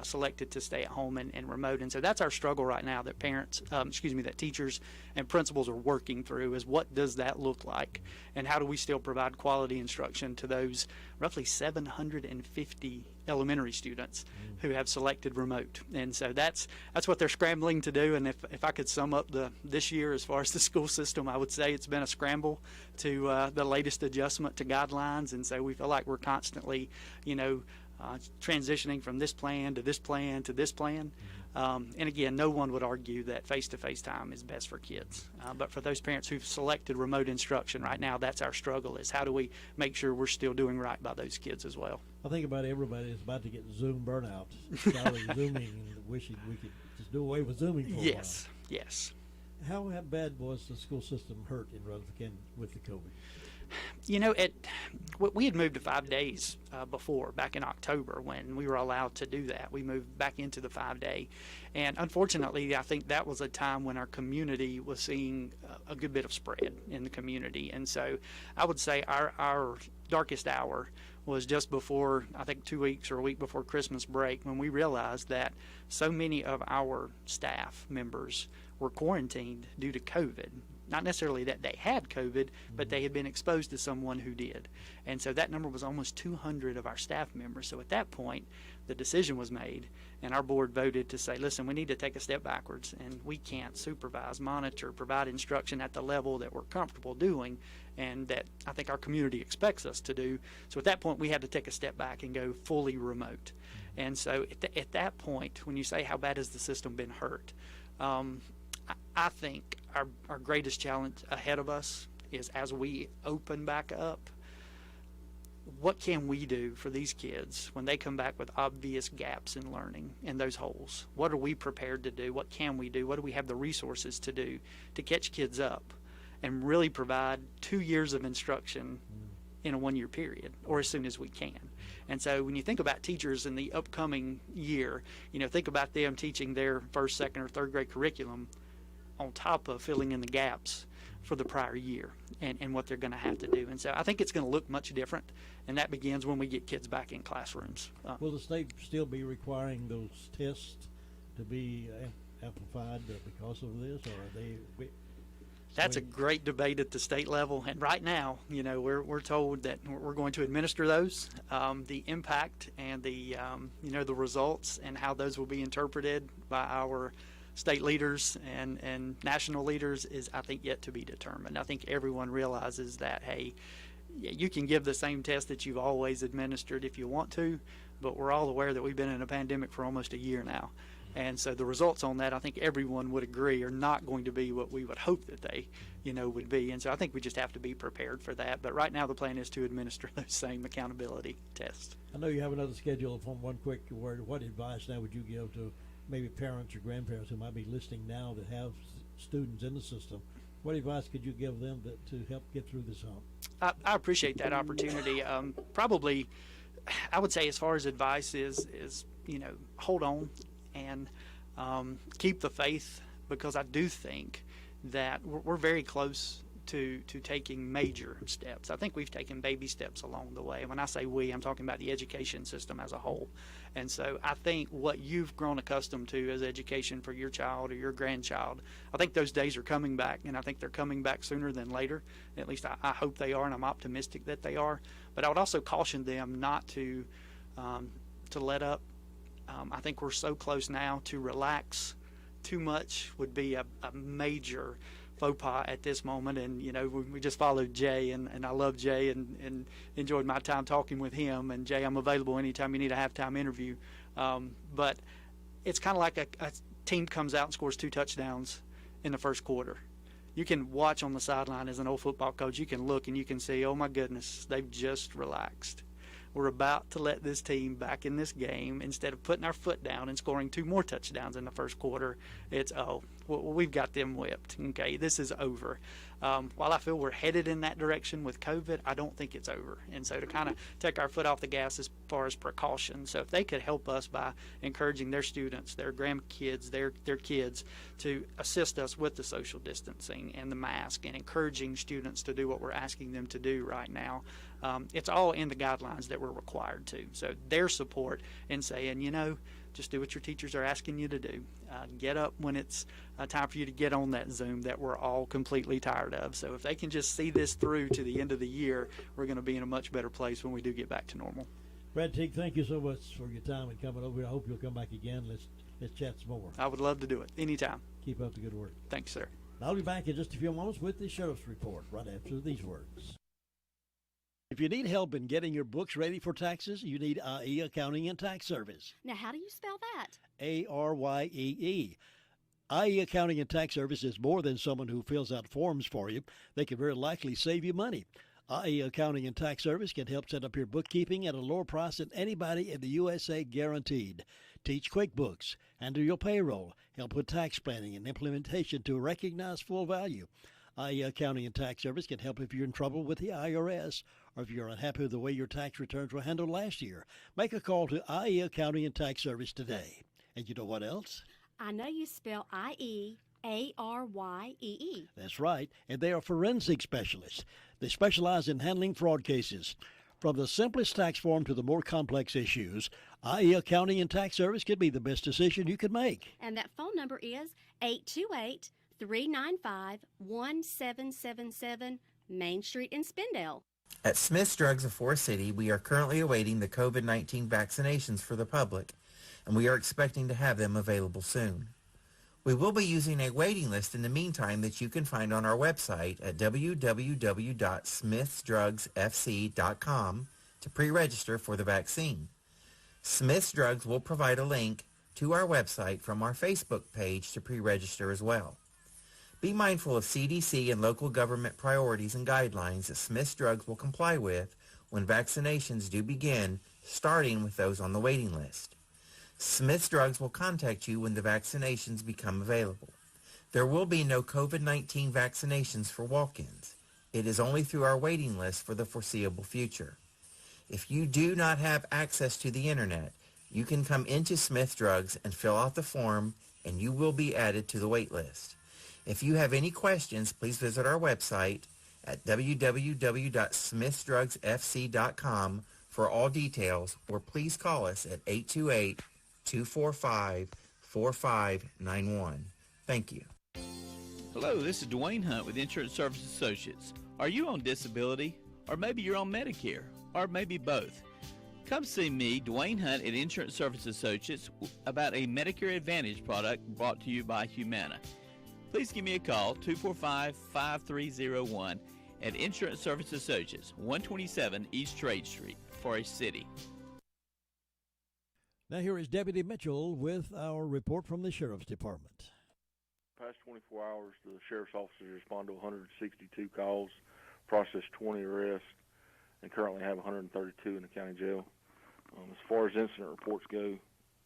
selected to stay at home and remote? And so that's our struggle right now that that teachers and principals are working through, is what does that look like? And how do we still provide quality instruction to those roughly 750 elementary students who have selected remote? And so that's what they're scrambling to do. And if I could sum up this year as far as the school system, I would say it's been a scramble to the latest adjustment to guidelines. And so we feel like we're constantly, transitioning from this plan to this plan to this plan. And again, no one would argue that face-to-face time is best for kids. But for those parents who've selected remote instruction right now, that's our struggle, is how do we make sure we're still doing right by those kids as well. I think about everybody is about to get Zoom burnout, Zooming, and wishing we could just do away with Zooming for a while. Yes. How bad was the school system hurt in Rutherford with the COVID? We had moved to 5 days before, back in October, when we were allowed to do that. We moved back into the 5-day. And unfortunately, I think that was a time when our community was seeing a good bit of spread in the community. And so I would say our darkest hour was just before, I think 2 weeks or a week before Christmas break, when we realized that so many of our staff members were quarantined due to COVID. Not necessarily that they had COVID, but they had been exposed to someone who did. And so that number was almost 200 of our staff members. So at that point, the decision was made, and our board voted to say, listen, we need to take a step backwards, and we can't supervise, monitor, provide instruction at the level that we're comfortable doing and that I think our community expects us to do. So at that point, we had to take a step back and go fully remote. And so at that point, when you say how bad has the system been hurt, I think our greatest challenge ahead of us is, as we open back up, what can we do for these kids when they come back with obvious gaps in learning and those holes? What are we prepared to do? What can we do? What do we have the resources to do to catch kids up and really provide 2 years of instruction in a 1-year period, or as soon as we can? And so when you think about teachers in the upcoming year, think about them teaching their first, second, or third grade curriculum on top of filling in the gaps for the prior year and what they're going to have to do. And so I think it's going to look much different, and that begins when we get kids back in classrooms. Will the state still be requiring those tests to be amplified because of this, or are they... That's a great debate at the state level, and right now, we're told that we're going to administer those. The impact and the results and how those will be interpreted by our state leaders and national leaders is, I think, yet to be determined. I think everyone realizes that, hey, you can give the same test that you've always administered if you want to, but we're all aware that we've been in a pandemic for almost a year now. And so the results on that, I think everyone would agree, are not going to be what we would hope that they, would be. And so I think we just have to be prepared for that. But right now the plan is to administer those same accountability tests. I know you have another schedule. From one quick word, what advice now would you give to maybe parents or grandparents who might be listening now that have students in the system, what advice could you give them to help get through this hump? I appreciate that opportunity. Probably, I would say as far as advice is hold on and keep the faith, because I do think that we're very close to taking major steps. I think we've taken baby steps along the way. When I say we, I'm talking about the education system as a whole. And so I think what you've grown accustomed to as education for your child or your grandchild, I think those days are coming back, and I think they're coming back sooner than later. At least I hope they are, and I'm optimistic that they are. But I would also caution them not to let up. I think we're so close now to relax. Too much would be a major faux pas at this moment. And we just followed Jay, and I love Jay and enjoyed my time talking with him. And Jay, I'm available anytime you need a halftime interview. But it's kind of like a team comes out and scores 2 touchdowns in the first quarter. You can watch on the sideline as an old football coach. You can look and you can see, oh my goodness, they've just relaxed. We're about to let this team back in this game. Instead of putting our foot down and scoring 2 more touchdowns in the first quarter, it's, we've got them whipped. Okay, this is over. While I feel we're headed in that direction with COVID, I don't think it's over. And so to kind of take our foot off the gas as far as precaution. So if they could help us by encouraging their students, their grandkids, their kids to assist us with the social distancing and the mask, and encouraging students to do what we're asking them to do right now, it's all in the guidelines that we're required to. So their support in saying, just do what your teachers are asking you to do. Get up when it's time for you to get on that Zoom that we're all completely tired of. So if they can just see this through to the end of the year, we're going to be in a much better place when we do get back to normal. Brad Teague, thank you so much for your time and coming over. I hope you'll come back again. Let's chat some more. I would love to do it anytime. Keep up the good work. Thanks, sir. I'll be back in just a few moments with the Sheriff's Report right after these words. If you need help in getting your books ready for taxes, you need IE Accounting and Tax Service. Now, how do you spell that? ARYEE. IE Accounting and Tax Service is more than someone who fills out forms for you. They can very likely save you money. IE Accounting and Tax Service can help set up your bookkeeping at a lower price than anybody in the USA, guaranteed. Teach QuickBooks, handle your payroll, help with tax planning and implementation to recognize full value. IE Accounting and Tax Service can help if you're in trouble with the IRS or if you're unhappy with the way your tax returns were handled last year. Make a call to IE Accounting and Tax Service today. And you know what else? I know you spell IEARYEE. That's right, and they are forensic specialists. They specialize in handling fraud cases. From the simplest tax form to the more complex issues, IE Accounting and Tax Service could be the best decision you could make. And that phone number is 828-395-1777, Main Street in Spindale. At Smith's Drugs of Forest City, we are currently awaiting the COVID-19 vaccinations for the public, and we are expecting to have them available soon. We will be using a waiting list in the meantime that you can find on our website at www.smithsdrugsfc.com to pre-register for the vaccine. Smith's Drugs will provide a link to our website from our Facebook page to pre-register as well. Be mindful of CDC and local government priorities and guidelines that Smith's Drugs will comply with when vaccinations do begin, starting with those on the waiting list. Smith's Drugs will contact you when the vaccinations become available. There will be no COVID-19 vaccinations for walk-ins. It is only through our waiting list for the foreseeable future. If you do not have access to the internet, you can come into Smith's Drugs and fill out the form, and you will be added to the wait list. If you have any questions, please visit our website at www.smithsdrugsfc.com for all details, or please call us at 828-245-4591. Thank you. Hello, this is Dwayne Hunt with Insurance Service Associates. Are you on disability? Or maybe you're on Medicare? Or maybe both? Come see me, Dwayne Hunt at Insurance Service Associates, about a Medicare Advantage product brought to you by Humana. Please give me a call, 245-5301 at Insurance Service Associates, 127 East Trade Street, Forest City. Now here is Deputy Mitchell with our report from the Sheriff's Department. Past 24 hours, the Sheriff's officers responded to 162 calls, processed 20 arrests, and currently have 132 in the county jail. As far as incident reports go,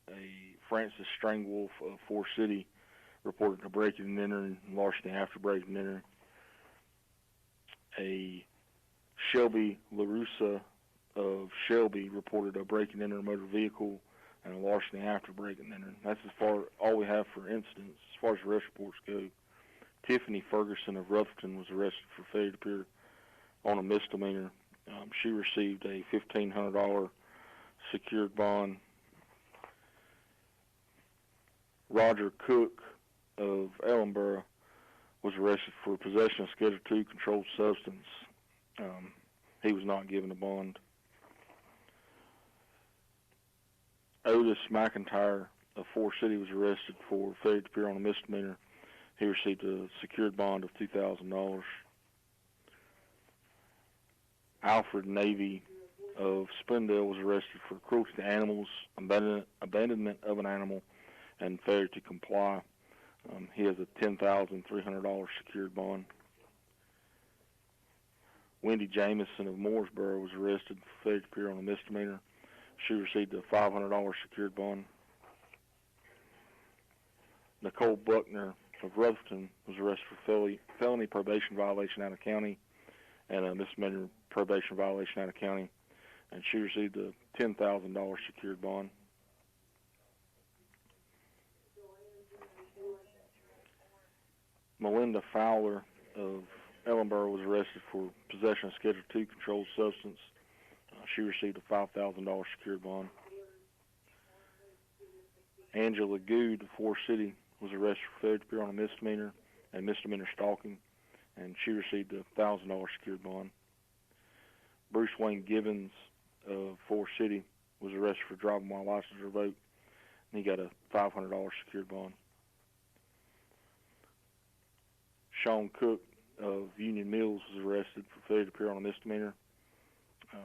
a Francis Strangwolf of Forest City reported a breaking and entering and larceny after breaking and entering. A Shelby LaRussa of Shelby reported a breaking and entering motor vehicle and a larceny after breaking and entering. That's as far all we have for incidents. As far as arrest reports go, Tiffany Ferguson of Rutherford was arrested for failure to appear on a misdemeanor. She received a $1,500 secured bond. Roger Cook of Ellenboro was arrested for possession of Schedule II controlled substance. He was not given a bond. Otis McIntyre of Forest City was arrested for failure to appear on a misdemeanor. He received a secured bond of $2,000. Alfred Navy of Spindale was arrested for cruelty to animals, abandonment of an animal, and failure to comply. He has a $10,300 secured bond. Wendy Jamison of Mooresboro was arrested for failure to appear on a misdemeanor. She received a $500 secured bond. Nicole Buckner of Rutherford was arrested for felony probation violation out of county and a misdemeanor probation violation out of county, and she received a $10,000 secured bond. Melinda Fowler of Ellenboro was arrested for possession of Schedule II controlled substance. She received a $5,000 secured bond. Angela Good of Forest City was arrested for failure to appear on a misdemeanor and misdemeanor stalking, and she received a $1,000 secured bond. Bruce Wayne Gibbons of Forest City was arrested for driving while license revoked, and he got a $500 secured bond. Sean Cook of Union Mills was arrested for failure to appear on a misdemeanor.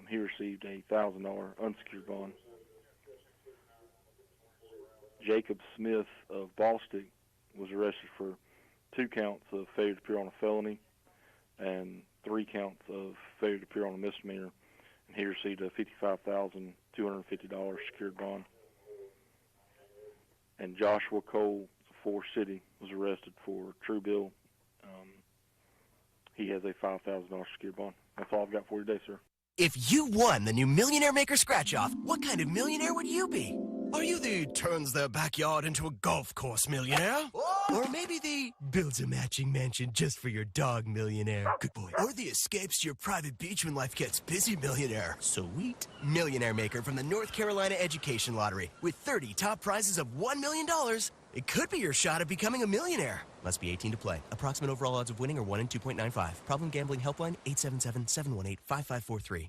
He received a $1,000 unsecured bond. Jacob Smith of Ballstick was arrested for 2 counts of failure to appear on a felony and 3 counts of failure to appear on a misdemeanor, and he received a $55,250 secured bond. And Joshua Cole of Forest City was arrested for True Bill. He has a $5,000 secured bond. That's all I've got for you today, sir. If you won the new Millionaire Maker Scratch-Off, what kind of millionaire would you be? Are you the turns their backyard into a golf course millionaire? Or maybe the builds a matching mansion just for your dog millionaire? Good boy. Or the escapes to your private beach when life gets busy millionaire? Sweet. Millionaire Maker from the North Carolina Education Lottery. With 30 top prizes of $1 million, it could be your shot at becoming a millionaire. Must be 18 to play. Approximate overall odds of winning are 1 in 2.95. Problem gambling helpline 877-718-5543.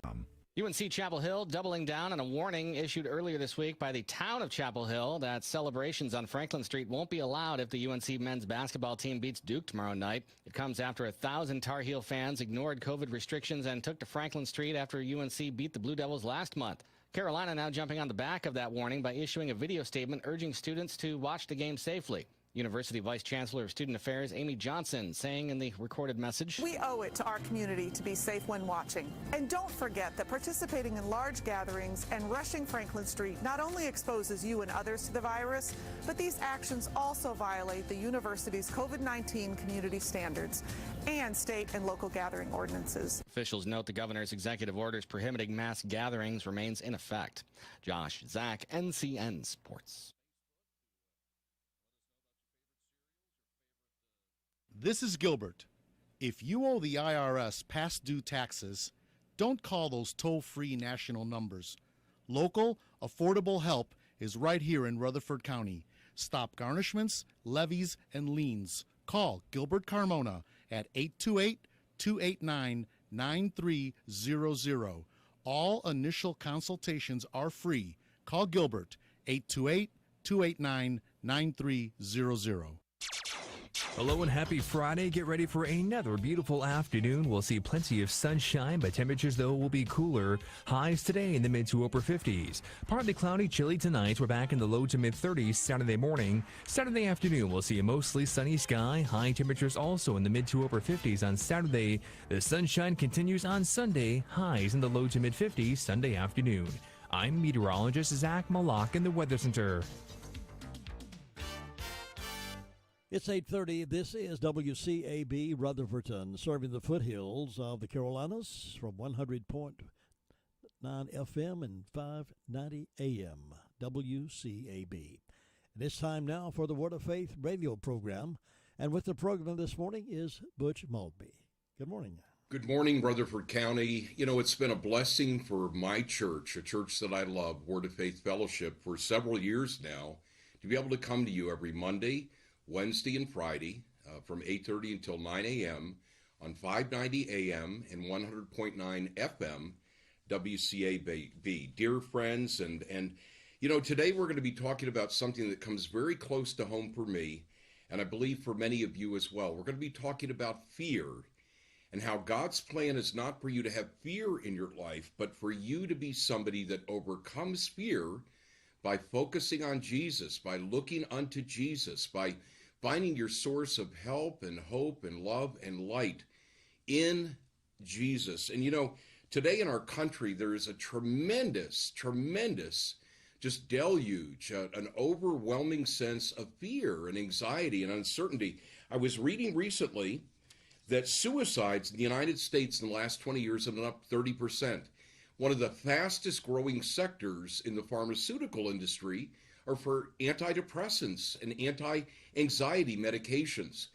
UNC Chapel Hill doubling down on a warning issued earlier this week by the town of Chapel Hill that celebrations on Franklin Street won't be allowed if the UNC men's basketball team beats Duke tomorrow night. It comes after 1,000 Tar Heel fans ignored COVID restrictions and took to Franklin Street after UNC beat the Blue Devils last month. Carolina now jumping on the back of that warning by issuing a video statement urging students to watch the game safely. University Vice Chancellor of Student Affairs Amy Johnson saying in the recorded message, "We owe it to our community to be safe when watching. And don't forget that participating in large gatherings and rushing Franklin Street not only exposes you and others to the virus, but these actions also violate the university's COVID-19 community standards and state and local gathering ordinances." Officials note the governor's executive orders prohibiting mass gatherings remains in effect. Josh Zach, NCN Sports. This is Gilbert. If you owe the IRS past due taxes, don't call those toll-free national numbers. Local, affordable help is right here in Rutherford County. Stop garnishments, levies, and liens. Call Gilbert Carmona at 828-289-9300. All initial consultations are free. Call Gilbert, 828-289-9300. Hello and happy Friday. Get ready for another beautiful afternoon. We'll see plenty of sunshine, but temperatures, though, will be cooler. Highs today in the mid to upper 50s. Partly cloudy, chilly tonight. We're back in the low to mid 30s Saturday morning. Saturday afternoon, we'll see a mostly sunny sky. High temperatures also in the mid to upper 50s on Saturday. The sunshine continues on Sunday. Highs in the low to mid 50s Sunday afternoon. I'm meteorologist Zach Malak in the Weather Center. It's 8:30. This is WCAB Rutherford, serving the foothills of the Carolinas from 100.9 FM and 590 AM. WCAB. And it's time now for the Word of Faith radio program. And with the program this morning is Butch Maltby. Good morning. Good morning, Rutherford County. You know, it's been a blessing for my church, a church that I love, Word of Faith Fellowship, for several years now, to be able to come to you every Monday, Wednesday, and Friday from 8:30 until 9 a.m. on 590 a.m. and 100.9 FM, WCAB. Dear friends, and you know, today we're going to be talking about something that comes very close to home for me, and I believe for many of you as well. We're going to be talking about fear and how God's plan is not for you to have fear in your life, but for you to be somebody that overcomes fear by focusing on Jesus, by looking unto Jesus, by finding your source of help and hope and love and light in Jesus. And you know, today in our country, there is a tremendous just deluge, an overwhelming sense of fear and anxiety and uncertainty. I was reading recently that suicides in the United States in the last 20 years have been up 30%. One of the fastest growing sectors in the pharmaceutical industry are for antidepressants and anti-anxiety medications.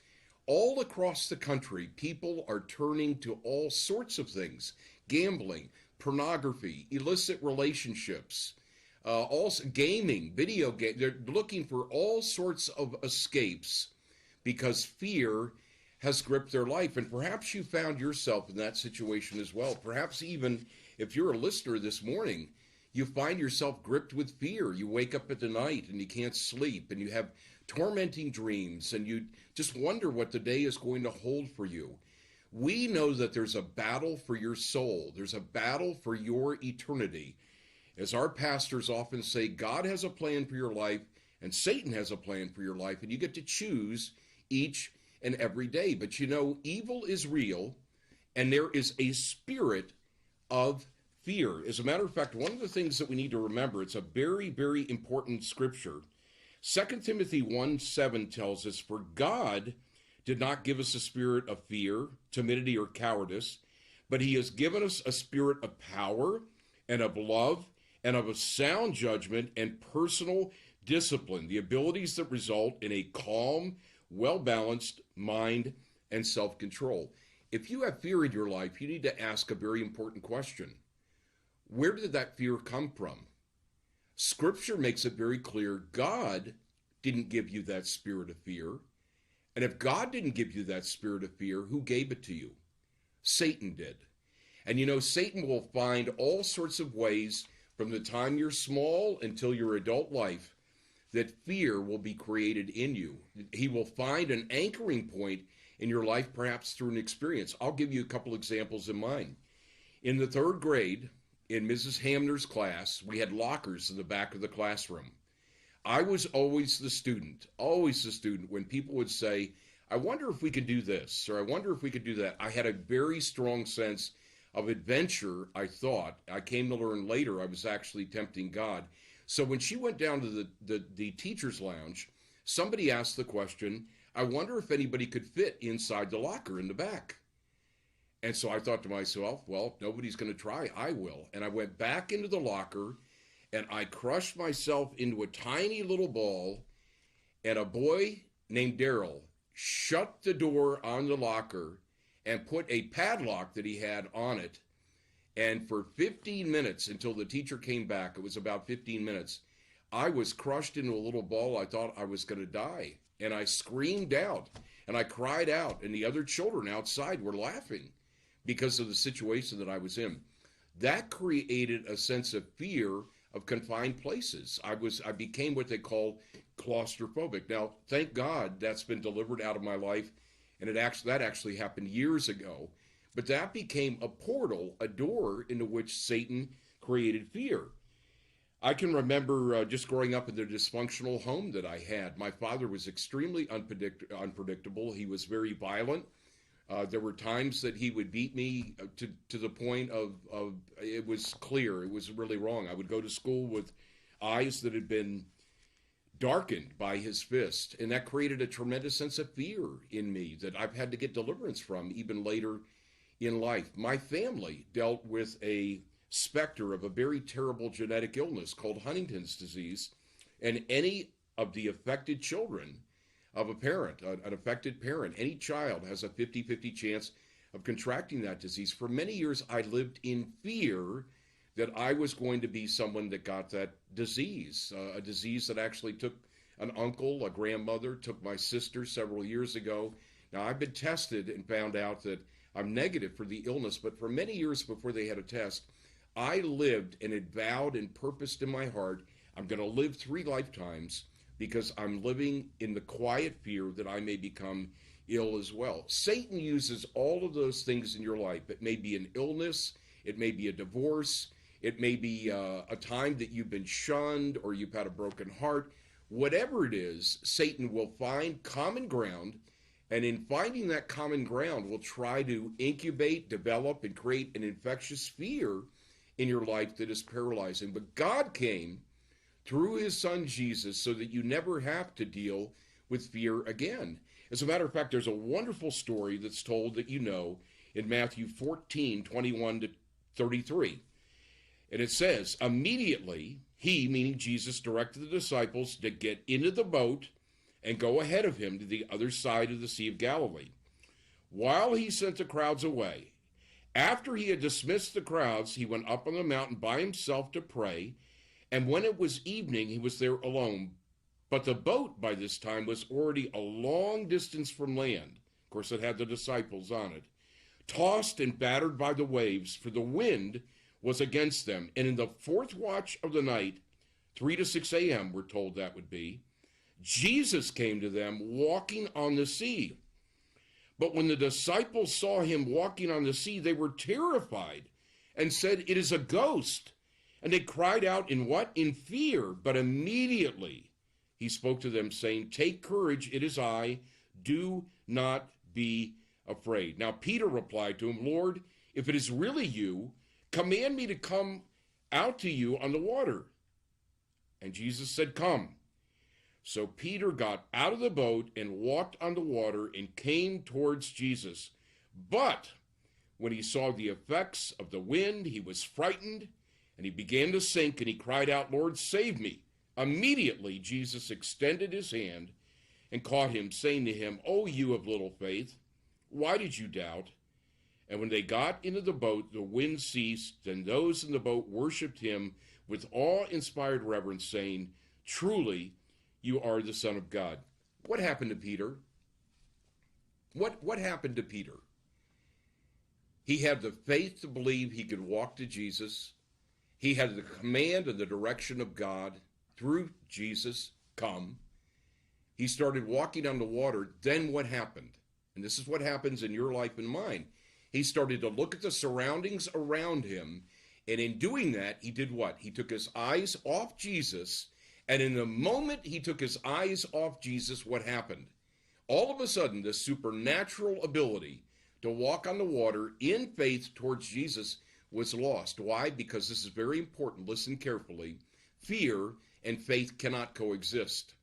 All across the country, people are turning to all sorts of things: gambling, pornography, illicit relationships, also gaming, video game. They're looking for all sorts of escapes because fear has gripped their life. And perhaps you found yourself in that situation as well. Perhaps even if you're a listener this morning, you find yourself gripped with fear. You wake up at the night and you can't sleep, and you have tormenting dreams, and you just wonder what the day is going to hold for you. We know that there's a battle for your soul. There's a battle for your eternity. As our pastors often say, God has a plan for your life, and Satan has a plan for your life, and you get to choose each and every day. But you know, evil is real, and there is a spirit of fear. As a matter of fact, one of the things that we need to remember, it's a very, very important scripture. 2 Timothy 1:7 tells us, "For God did not give us a spirit of fear, timidity, or cowardice, but he has given us a spirit of power and of love and of a sound judgment and personal discipline," the abilities that result in a calm, well-balanced mind and self-control. If you have fear in your life, you need to ask a very important question. Where did that fear come from? Scripture makes it very clear God didn't give you that spirit of fear. And if God didn't give you that spirit of fear, who gave it to you? Satan did. And you know, Satan will find all sorts of ways from the time you're small until your adult life that fear will be created in you. He will find an anchoring point in your life, perhaps through an experience. I'll give you a couple examples in mind. In the 3rd grade, in Mrs. Hamner's class, we had lockers in the back of the classroom. I was always the student when people would say, "I wonder if we could do this," or "I wonder if we could do that." I had a very strong sense of adventure, I thought. I came to learn later I was actually tempting God. So when she went down to the teacher's lounge, somebody asked the question, "I wonder if anybody could fit inside the locker in the back." And so I thought to myself, well, nobody's going to try. I will. And I went back into the locker, and I crushed myself into a tiny little ball, and a boy named Daryl shut the door on the locker and put a padlock that he had on it. And for 15 minutes, until the teacher came back, it was about 15 minutes, I was crushed into a little ball. I thought I was going to die. And I screamed out, and I cried out, and the other children outside were laughing because of the situation that I was in. That created a sense of fear of confined places. I became what they call claustrophobic. Now, thank God that's been delivered out of my life, and that actually happened years ago. But that became a portal, a door into which Satan created fear. I can remember just growing up in the dysfunctional home that I had. My father was extremely unpredictable. He was very violent. There were times that he would beat me to the point of it was clear, it was really wrong. I would go to school with eyes that had been darkened by his fist. And that created a tremendous sense of fear in me that I've had to get deliverance from even later in life. My family dealt with a specter of a very terrible genetic illness called Huntington's disease, and any of the affected children of a parent, an affected parent, any child has a 50-50 chance of contracting that disease. For many years, I lived in fear that I was going to be someone that got that disease, a disease that actually took an uncle, a grandmother, took my sister several years ago. Now, I've been tested and found out that I'm negative for the illness, but for many years before they had a test, I lived and had vowed and purposed in my heart, I'm going to live 3 lifetimes because I'm living in the quiet fear that I may become ill as well. Satan uses all of those things in your life. It may be an illness, it may be a divorce, it may be a time that you've been shunned or you've had a broken heart. Whatever it is, Satan will find common ground, and in finding that common ground will try to incubate, develop, and create an infectious fear in your life that is paralyzing. But God came through his son Jesus so that you never have to deal with fear again. As a matter of fact, there's a wonderful story that's told that you know in Matthew 14:21-33. And it says, immediately he, meaning Jesus, directed the disciples to get into the boat and go ahead of him to the other side of the Sea of Galilee, while he sent the crowds away. After he had dismissed the crowds, he went up on the mountain by himself to pray, and when it was evening, he was there alone. But the boat by this time was already a long distance from land. Of course, it had the disciples on it, tossed and battered by the waves, for the wind was against them. And in the 4th watch of the night, 3 to 6 a.m., we're told that would be, Jesus came to them walking on the sea. But when the disciples saw him walking on the sea, they were terrified and said, "It is a ghost." And they cried out in what? In fear. But immediately he spoke to them, saying, "Take courage, it is I. Do not be afraid." Now Peter replied to him, "Lord, if it is really you, command me to come out to you on the water." And Jesus said, "Come." So Peter got out of the boat and walked on the water and came towards Jesus. But when he saw the effects of the wind, he was frightened, and he began to sink, and he cried out, "Lord, save me." Immediately Jesus extended his hand and caught him, saying to him, "O you of little faith, why did you doubt?" And when they got into the boat, the wind ceased, and those in the boat worshipped him with awe-inspired reverence, saying, "Truly, you are the Son of God." What happened to Peter? What happened to Peter? He had the faith to believe he could walk to Jesus. He had the command and the direction of God through Jesus, "Come." He started walking on the water. Then what happened? And this is what happens in your life and mine. He started to look at the surroundings around him, and in doing that, he did what? He took his eyes off Jesus, and in the moment he took his eyes off Jesus, what happened? All of a sudden, the supernatural ability to walk on the water in faith towards Jesus was lost. Why? Because this is very important. Listen carefully. Fear and faith cannot coexist.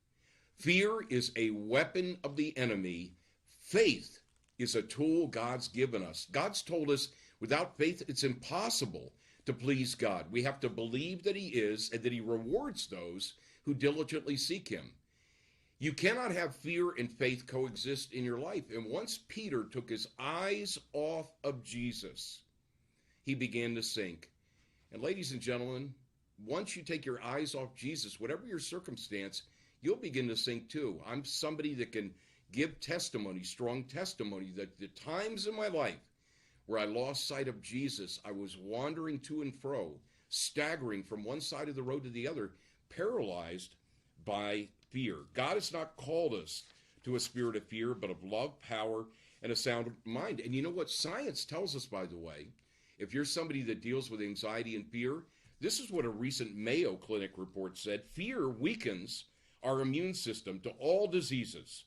Fear is a weapon of the enemy. Faith is a tool God's given us. God's told us without faith, it's impossible to please God. We have to believe that he is and that he rewards those who diligently seek him. You cannot have fear and faith coexist in your life. And once Peter took his eyes off of Jesus, he began to sink. And ladies and gentlemen, once you take your eyes off Jesus, whatever your circumstance, you'll begin to sink too. I'm somebody that can give testimony, strong testimony, that the times in my life where I lost sight of Jesus, I was wandering to and fro, staggering from one side of the road to the other, paralyzed by fear. God has not called us to a spirit of fear, but of love, power, and a sound mind. And you know what science tells us, by the way? If you're somebody that deals with anxiety and fear, this is what a recent Mayo Clinic report said. Fear weakens our immune system to all diseases.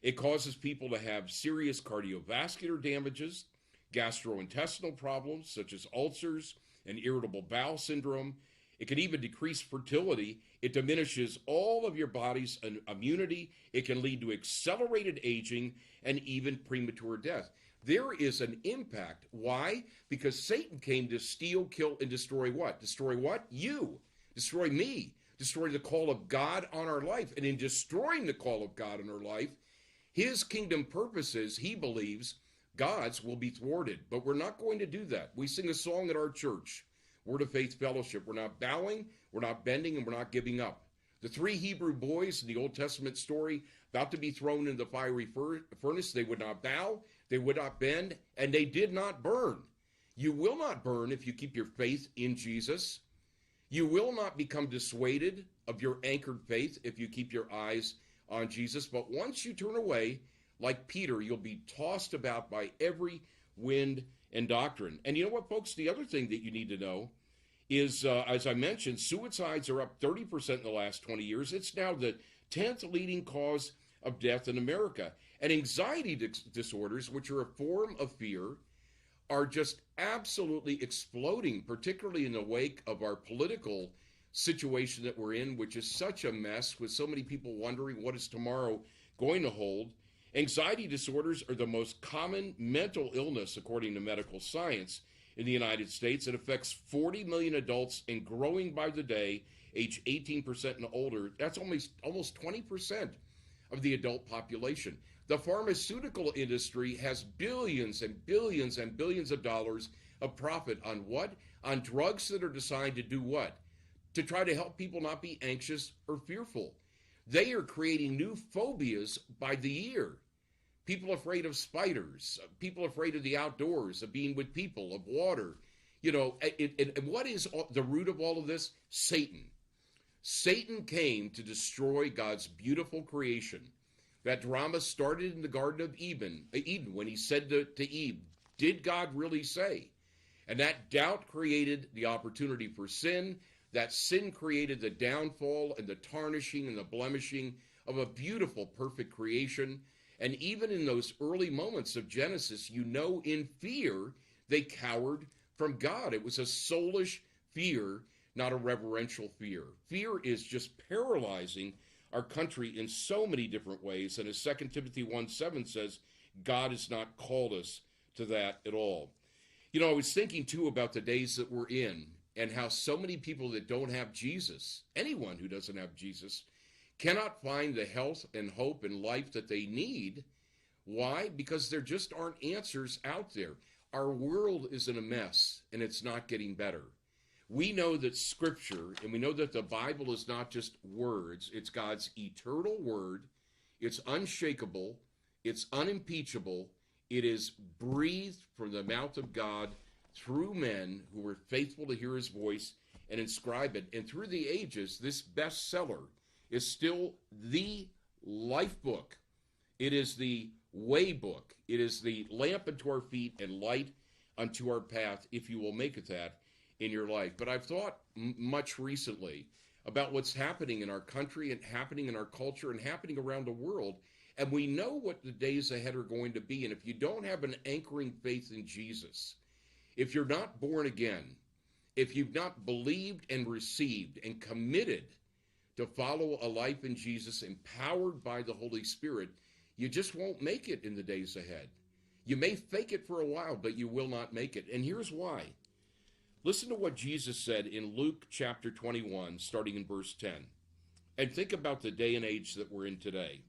It causes people to have serious cardiovascular damages, gastrointestinal problems such as ulcers and irritable bowel syndrome. It can even decrease fertility. It diminishes all of your body's immunity. It can lead to accelerated aging and even premature death. There is an impact. Why? Because Satan came to steal, kill, and destroy what? Destroy what? You. Destroy me. Destroy the call of God on our life. And in destroying the call of God on our life, his kingdom purposes, he believes, God's will be thwarted. But we're not going to do that. We sing a song at our church, Word of Faith Fellowship. We're not bowing, we're not bending, and we're not giving up. The 3 Hebrew boys in the Old Testament story about to be thrown into the fiery furnace, they would not bow, they would not bend, and they did not burn. You will not burn if you keep your faith in Jesus. You will not become dissuaded of your anchored faith if you keep your eyes on Jesus. But once you turn away, like Peter, you'll be tossed about by every wind and doctrine. And you know what, folks? The other thing that you need to know is, as I mentioned, suicides are up 30% in the last 20 years. It's now the 10th leading cause of death in America. And anxiety disorders, which are a form of fear, are just absolutely exploding, particularly in the wake of our political situation that we're in, which is such a mess, with so many people wondering what is tomorrow going to hold. Anxiety disorders are the most common mental illness, according to medical science, in the United States. It affects 40 million adults and growing by the day, age 18% and older. That's almost 20% of the adult population. The pharmaceutical industry has billions and billions and billions of dollars of profit on what? On drugs that are designed to do what? To try to help people not be anxious or fearful. They are creating new phobias by the year. People afraid of spiders, people afraid of the outdoors, of being with people, of water. You know, and what is the root of all of this? Satan. Satan came to destroy God's beautiful creation. That drama started in the Garden of Eden when he said to Eve, did God really say? And that doubt created the opportunity for sin. That sin created the downfall and the tarnishing and the blemishing of a beautiful, perfect creation. And even in those early moments of Genesis, you know, in fear, they cowered from God. It was a soulish fear, not a reverential fear. Fear is just paralyzing our country in so many different ways. And as 2 Timothy 1:7 says, God has not called us to that at all. You know, I was thinking, too, about the days that we're in and how so many people that don't have Jesus, anyone who doesn't have Jesus, cannot find the health and hope and life that they need. Why? Because there just aren't answers out there. Our world is in a mess, and it's not getting better. We know that Scripture, and we know that the Bible is not just words, it's God's eternal word. It's unshakable, it's unimpeachable, it is breathed from the mouth of God through men who were faithful to hear his voice and inscribe it. And through the ages, this bestseller is still the life book. It is the way book. It is the lamp unto our feet and light unto our path, if you will make it that in your life. But I've thought much recently about what's happening in our country and happening in our culture and happening around the world. And we know what the days ahead are going to be. And if you don't have an anchoring faith in Jesus, if you're not born again, if you've not believed and received and committed to follow a life in Jesus empowered by the Holy Spirit, you just won't make it in the days ahead. You may fake it for a while, but you will not make it. And here's why. Listen to what Jesus said in Luke chapter 21, starting in verse 10. And think about the day and age that we're in today.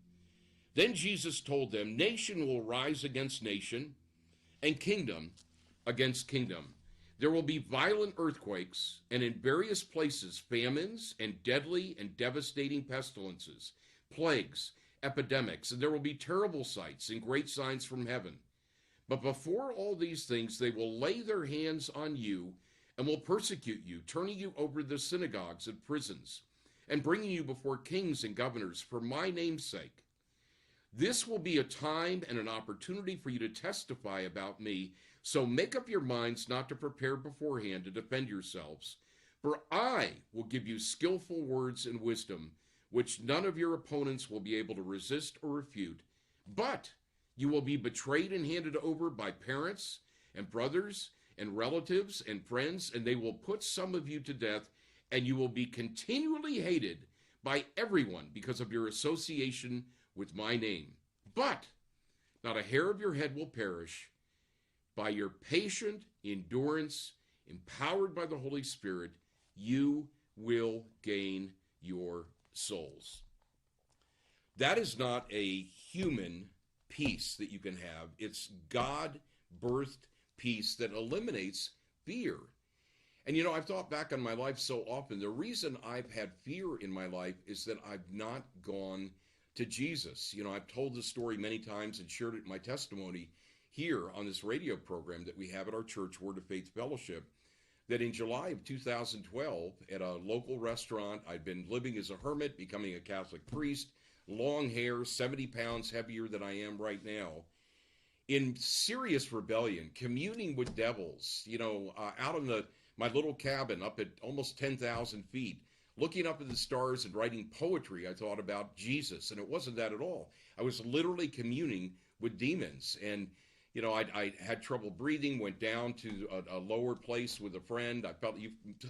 Then Jesus told them, nation will rise against nation, and kingdom against kingdom. There will be violent earthquakes, and in various places famines and deadly and devastating pestilences, plagues, epidemics, and there will be terrible sights and great signs from heaven. But before all these things, they will lay their hands on you and will persecute you, turning you over to the synagogues and prisons, and bringing you before kings and governors for my name's sake. This will be a time and an opportunity for you to testify about me, so make up your minds not to prepare beforehand to defend yourselves, for I will give you skillful words and wisdom, which none of your opponents will be able to resist or refute. But you will be betrayed and handed over by parents and brothers and relatives and friends, and they will put some of you to death, and you will be continually hated by everyone because of your association with my name. But not a hair of your head will perish. By your patient endurance, empowered by the Holy Spirit, you will gain your souls. That is not a human peace that you can have. It's God-birthed peace that eliminates fear. And I've thought back on my life so often. The reason I've had fear in my life is that I've not gone to Jesus. I've told this story many times and shared it in my testimony here on this radio program that we have at our church, Word of Faith Fellowship, that in July of 2012, at a local restaurant, I'd been living as a hermit, becoming a Catholic priest, long hair, 70 pounds heavier than I am right now, in serious rebellion, communing with devils, out in my little cabin up at almost 10,000 feet, looking up at the stars and writing poetry. I thought about Jesus, and it wasn't that at all. I was literally communing with demons, and I had trouble breathing, went down to a lower place with a friend. I felt,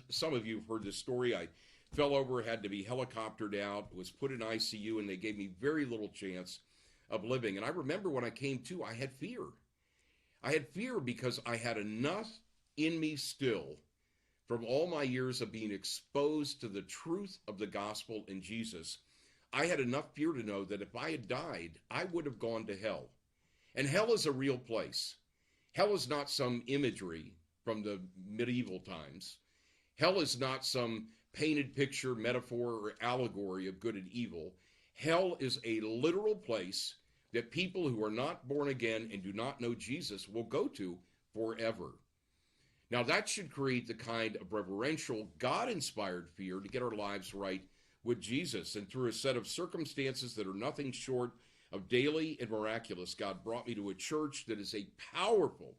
some of you have heard this story. I fell over, had to be helicoptered out, was put in ICU, and they gave me very little chance of living. And I remember when I came to, I had fear. I had fear because I had enough in me still from all my years of being exposed to the truth of the gospel in Jesus. I had enough fear to know that if I had died, I would have gone to hell. And hell is a real place. Hell is not some imagery from the medieval times. Hell is not some painted picture, metaphor, or allegory of good and evil. Hell is a literal place that people who are not born again and do not know Jesus will go to forever. Now that should create the kind of reverential, God-inspired fear to get our lives right with Jesus. And through a set of circumstances that are nothing short of daily and miraculous, God brought me to a church that is a powerful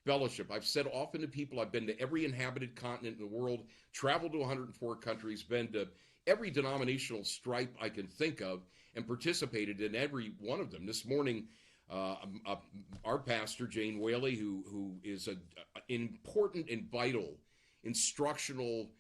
fellowship. I've said often to people, I've been to every inhabited continent in the world, traveled to 104 countries, been to every denominational stripe I can think of, and participated in every one of them. This morning, our pastor, Jane Whaley, who is an important and vital instructional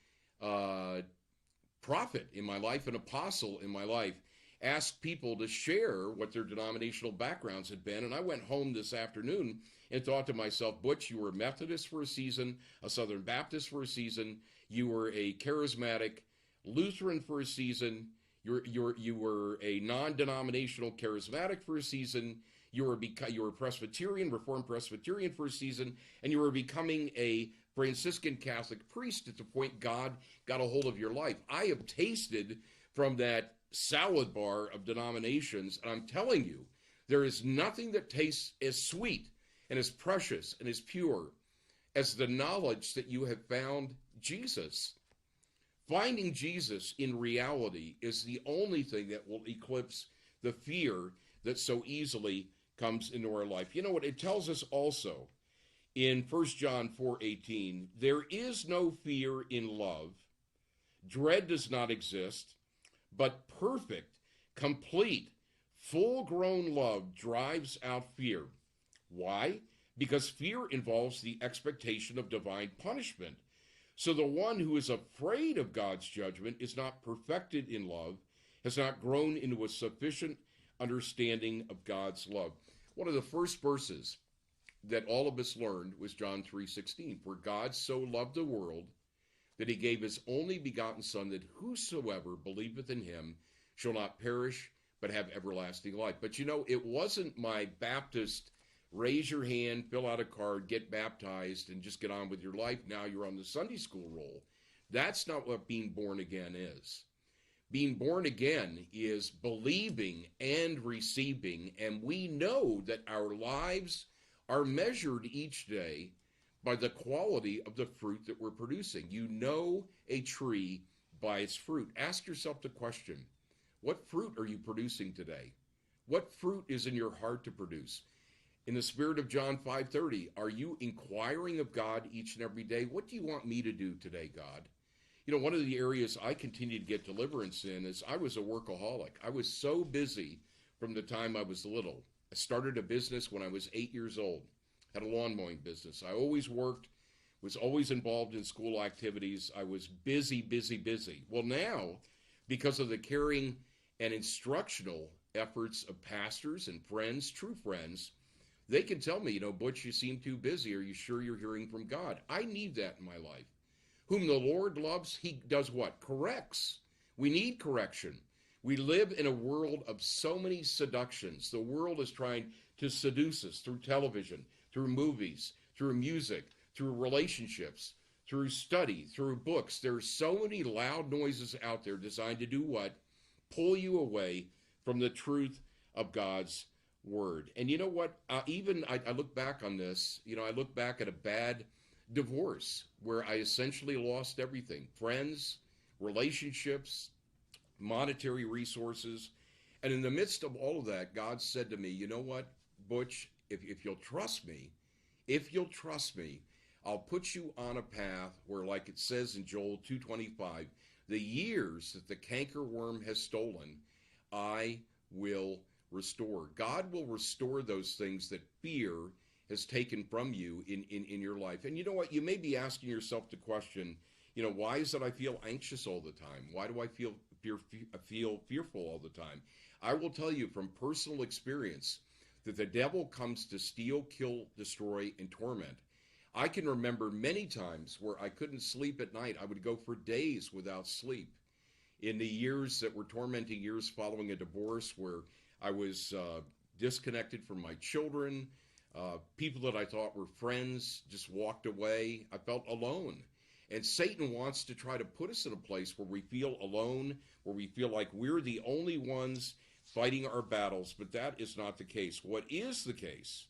prophet in my life, an apostle in my life, asked people to share what their denominational backgrounds had been. And I went home this afternoon and thought to myself, Butch, you were a Methodist for a season, a Southern Baptist for a season, you were a charismatic Lutheran for a season, you were a non-denominational charismatic for a season, you were Presbyterian, Reformed Presbyterian for a season, and you were becoming a Franciscan Catholic priest at the point God got a hold of your life. I have tasted from that salad bar of denominations, and I'm telling you, there is nothing that tastes as sweet and as precious and as pure as the knowledge that you have found Jesus. Finding Jesus in reality is the only thing that will eclipse the fear that so easily comes into our life. You know what? It tells us also in 1 John 4:18, there is no fear in love. Dread does not exist, but perfect, complete, full-grown love drives out fear. Why? Because fear involves the expectation of divine punishment. So the one who is afraid of God's judgment is not perfected in love, has not grown into a sufficient understanding of God's love. One of the first verses that all of us learned was John 3:16. For God so loved the world that he gave his only begotten Son, that whosoever believeth in him shall not perish, but have everlasting life. But it wasn't my Baptist, raise your hand, fill out a card, get baptized, and just get on with your life. Now you're on the Sunday school roll. That's not what being born again is. Being born again is believing and receiving, and we know that our lives are measured each day by the quality of the fruit that we're producing. You know a tree by its fruit. Ask yourself the question, what fruit are you producing today? What fruit is in your heart to produce? In the spirit of John 5:30, are you inquiring of God each and every day? What do you want me to do today, God? One of the areas I continue to get deliverance in is I was a workaholic. I was so busy from the time I was little. I started a business when I was 8 years old, had a lawn mowing business. I always worked was always involved in school activities. I was busy. Well, now, because of the caring and instructional efforts of pastors and friends, true friends, they can tell me, Butch, you seem too busy. Are you sure you're hearing from God? I need that in my life. Whom the Lord loves, he does what? Corrects. We need correction. We live in a world of so many seductions. The world is trying to seduce us through television, through movies, through music, through relationships, through study, through books. There's so many loud noises out there designed to do what? Pull you away from the truth of God's word. And you know what? I look back on this, I look back at a bad divorce where I essentially lost everything. Friends, relationships, monetary resources. And in the midst of all of that, God said to me, you know what, Butch, if you'll trust me, I'll put you on a path where, like it says in Joel 2:25, the years that the cankerworm has stolen, I will restore. God will restore those things that fear has taken from you in your life. And you know what? You may be asking yourself the question, why is it I feel anxious all the time? Why do I feel fearful all the time? I will tell you from personal experience that the devil comes to steal, kill, destroy, and torment. I can remember many times where I couldn't sleep at night. I would go for days without sleep. In the years that were tormenting years following a divorce where I was disconnected from my children, people that I thought were friends just walked away. I felt alone. And Satan wants to try to put us in a place where we feel alone, where we feel like we're the only ones fighting our battles, but that is not the case. What is the case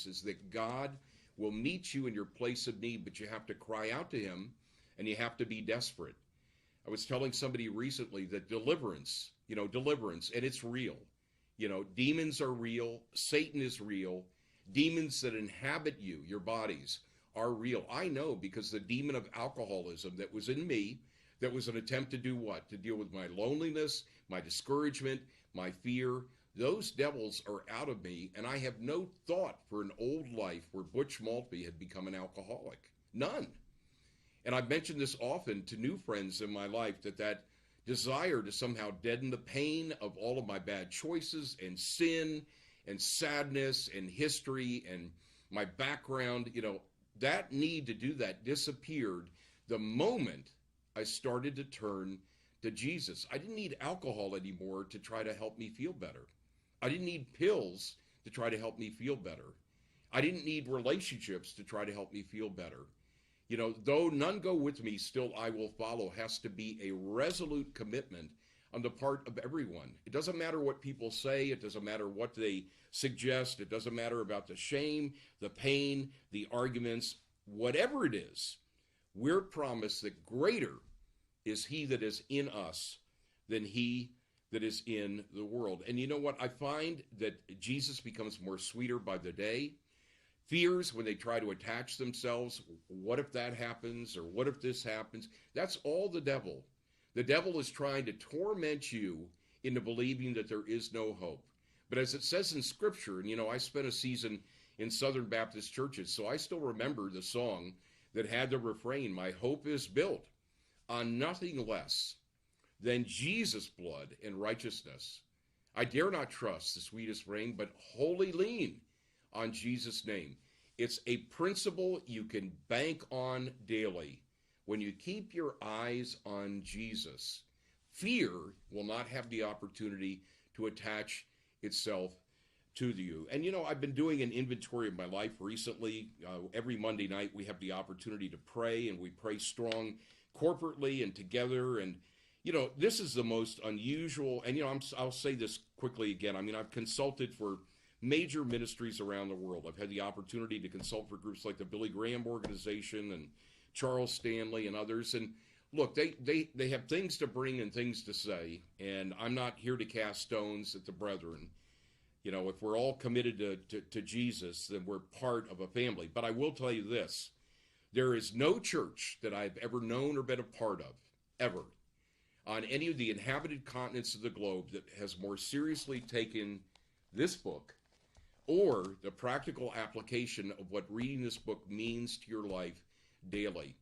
is that God will meet you in your place of need, but you have to cry out to him and you have to be desperate. I was telling somebody recently that deliverance, and it's real. Demons are real. Satan is real. Demons that inhabit you, your bodies, are real. I know because the demon of alcoholism that was in me, that was an attempt to do what? To deal with my loneliness, my discouragement, my fear. Those devils are out of me, and I have no thought for an old life where Butch Maltby had become an alcoholic. None. And I've mentioned this often to new friends in my life, that desire to somehow deaden the pain of all of my bad choices and sin and sadness and history and my background, that need to do that disappeared the moment I started to turn to Jesus. I didn't need alcohol anymore to try to help me feel better. I didn't need pills to try to help me feel better. I didn't need relationships to try to help me feel better. Though none go with me, still I will follow has to be a resolute commitment on the part of everyone. It doesn't matter what people say. It doesn't matter what they suggest. It doesn't matter about the shame, the pain, the arguments, whatever it is. We're promised that greater is he that is in us than he that is in the world. And you know what? I find that Jesus becomes more sweeter by the day. Fears when they try to attach themselves, what if that happens or what if this happens? That's all the devil. The devil is trying to torment you into believing that there is no hope. But as it says in Scripture, and I spent a season in Southern Baptist churches, so I still remember the song that had the refrain, my hope is built on nothing less than Jesus' blood and righteousness. I dare not trust the sweetest frame, but wholly lean on Jesus' name. It's a principle you can bank on daily. When you keep your eyes on Jesus, fear will not have the opportunity to attach itself to you. And I've been doing an inventory of my life recently. Every Monday night we have the opportunity to pray, and we pray strong corporately and together. And this is the most unusual, and I'll say this quickly again. I've consulted for major ministries around the world. I've had the opportunity to consult for groups like the Billy Graham Organization and Charles Stanley and others. And look, they have things to bring and things to say, and I'm not here to cast stones at the brethren. If we're all committed to Jesus, then we're part of a family. But I will tell you this, there is no church that I've ever known or been a part of, ever, on any of the inhabited continents of the globe that has more seriously taken this book or the practical application of what reading this book means to your life daily.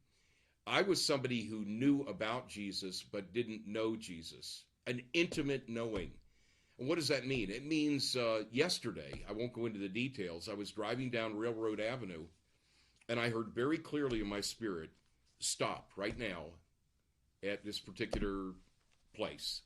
I was somebody who knew about Jesus but didn't know Jesus, an intimate knowing. And what does that mean? It means yesterday, I won't go into the details, I was driving down Railroad Avenue, and I heard very clearly in my spirit, stop right now at this particular place.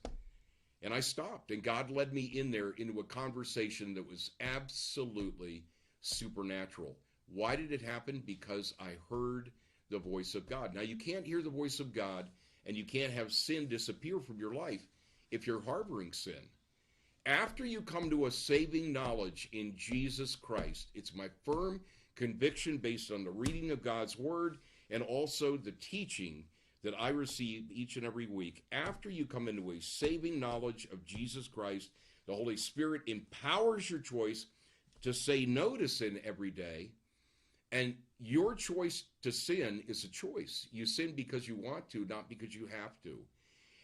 And I stopped, and God led me in there into a conversation that was absolutely supernatural. Why did it happen? Because I heard the voice of God. Now, you can't hear the voice of God, and you can't have sin disappear from your life if you're harboring sin. After you come to a saving knowledge in Jesus Christ, it's my firm conviction based on the reading of God's Word and also the teaching that I receive each and every week. After you come into a saving knowledge of Jesus Christ, the Holy Spirit empowers your choice to say no to sin every day. And your choice to sin is a choice. You sin because you want to, not because you have to.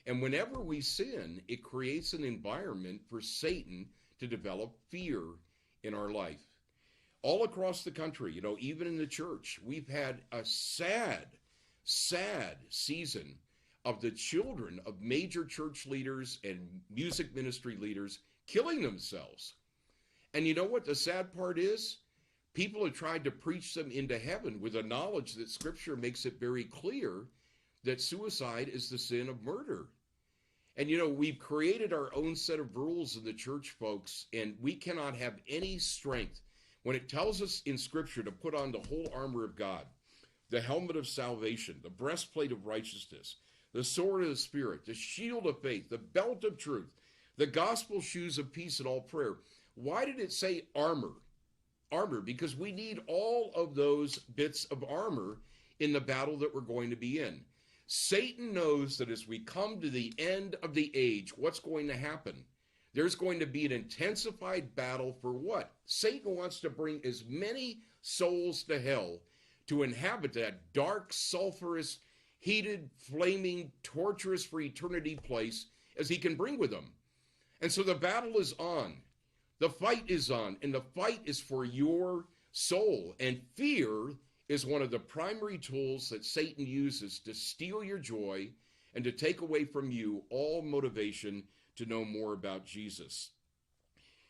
And whenever we sin, it creates an environment for Satan to develop fear in our life. All across the country, even in the church, we've had a sad season of the children of major church leaders and music ministry leaders killing themselves. And you know what the sad part is? People have tried to preach them into heaven with a knowledge that Scripture makes it very clear that suicide is the sin of murder. And we've created our own set of rules in the church, folks, and we cannot have any strength when it tells us in Scripture to put on the whole armor of God, the helmet of salvation, the breastplate of righteousness, the sword of the Spirit, the shield of faith, the belt of truth, the gospel shoes of peace and all prayer. Why did it say armor? Armor, because we need all of those bits of armor in the battle that we're going to be in. Satan knows that as we come to the end of the age, what's going to happen? There's going to be an intensified battle for what? Satan wants to bring as many souls to hell to inhabit that dark, sulfurous, heated, flaming, torturous for eternity place as he can bring with him. And so the battle is on. The fight is on, and the fight is for your soul. And fear is one of the primary tools that Satan uses to steal your joy and to take away from you all motivation to know more about Jesus.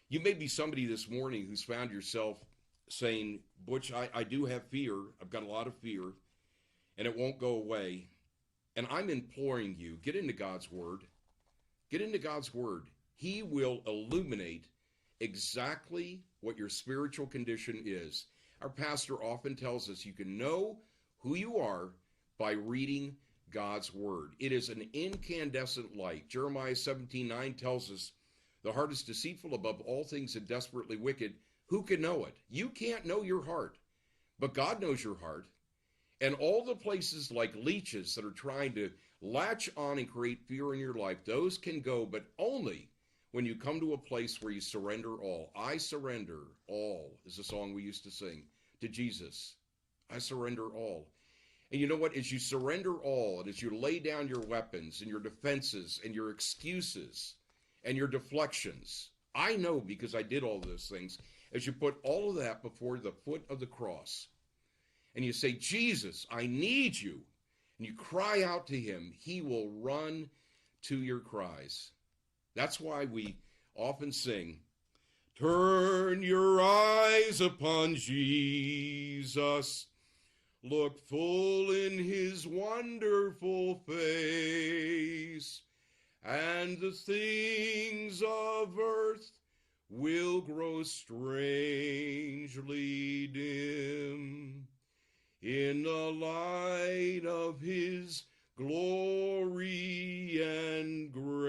You may be somebody this morning who's found yourself saying, Butch, I do have fear. I've got a lot of fear, and it won't go away. And I'm imploring you, get into God's Word. Get into God's Word. He will illuminate exactly what your spiritual condition is. Our pastor often tells us you can know who you are by reading God's Word. It is an incandescent light. Jeremiah 17:9 tells us, the heart is deceitful above all things and desperately wicked. Who can know it? You can't know your heart, but God knows your heart. And all the places like leeches that are trying to latch on and create fear in your life, those can go, but only when you come to a place where you surrender all. I surrender all is a song we used to sing to Jesus. I surrender all. And you know what? As you surrender all, and as you lay down your weapons and your defenses and your excuses and your deflections, I know because I did all those things, as you put all of that before the foot of the cross, and you say, Jesus, I need you, and you cry out to him, he will run to your cries. That's why we often sing, turn your eyes upon Jesus, look full in his wonderful face, and the things of earth will grow strangely dim in the light of his glory and grace.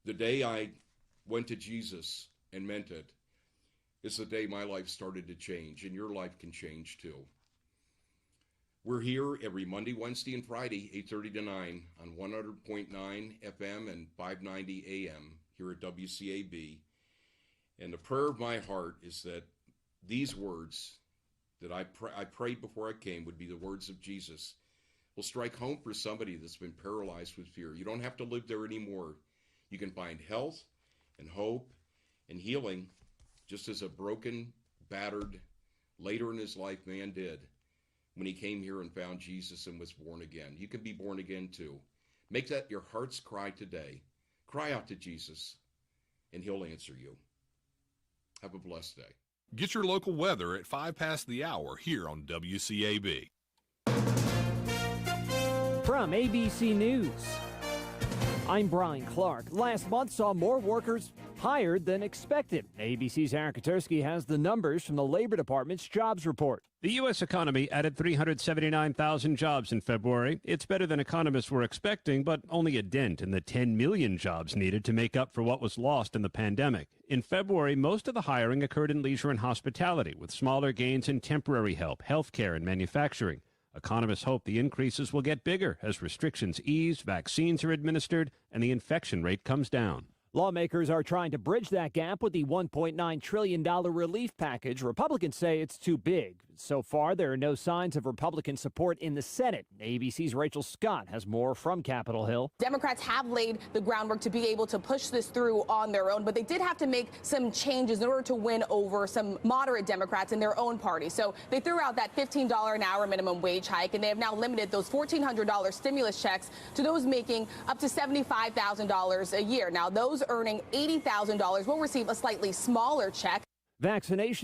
The day I went to Jesus and meant it is the day my life started to change, and your life can change too. We're here every Monday, Wednesday, and Friday, 8:30 to 9 on 100.9 FM and 590 AM here at WCAB. And the prayer of my heart is that these words that I prayed before I came would be the words of Jesus will strike home for somebody that's been paralyzed with fear. You don't have to live there anymore. You can find health and hope and healing, just as a broken, battered, later in his life man did when he came here and found Jesus and was born again. You can be born again too. Make that your heart's cry today. Cry out to Jesus, and he'll answer you. Have a blessed day. Get your local weather at 5 past the hour here on WCAB. From ABC News, I'm Brian Clark. Last month saw more workers hired than expected. ABC's Aaron Katersky has the numbers from the Labor Department's jobs report. The U.S. economy added 379,000 jobs in February. It's better than economists were expecting, but only a dent in the 10 million jobs needed to make up for what was lost in the pandemic. In February, most of the hiring occurred in leisure and hospitality, with smaller gains in temporary help, healthcare, and manufacturing. Economists hope the increases will get bigger as restrictions ease, vaccines are administered, and the infection rate comes down. Lawmakers are trying to bridge that gap with the $1.9 trillion relief package. Republicans say it's too big. So far, there are no signs of Republican support in the Senate. ABC's Rachel Scott has more from Capitol Hill. Democrats have laid the groundwork to be able to push this through on their own, but they did have to make some changes in order to win over some moderate Democrats in their own party. So they threw out that $15 an hour minimum wage hike, and they have now limited those $1,400 stimulus checks to those making up to $75,000 a year. Now, those earning $80,000 will receive a slightly smaller check. Vaccination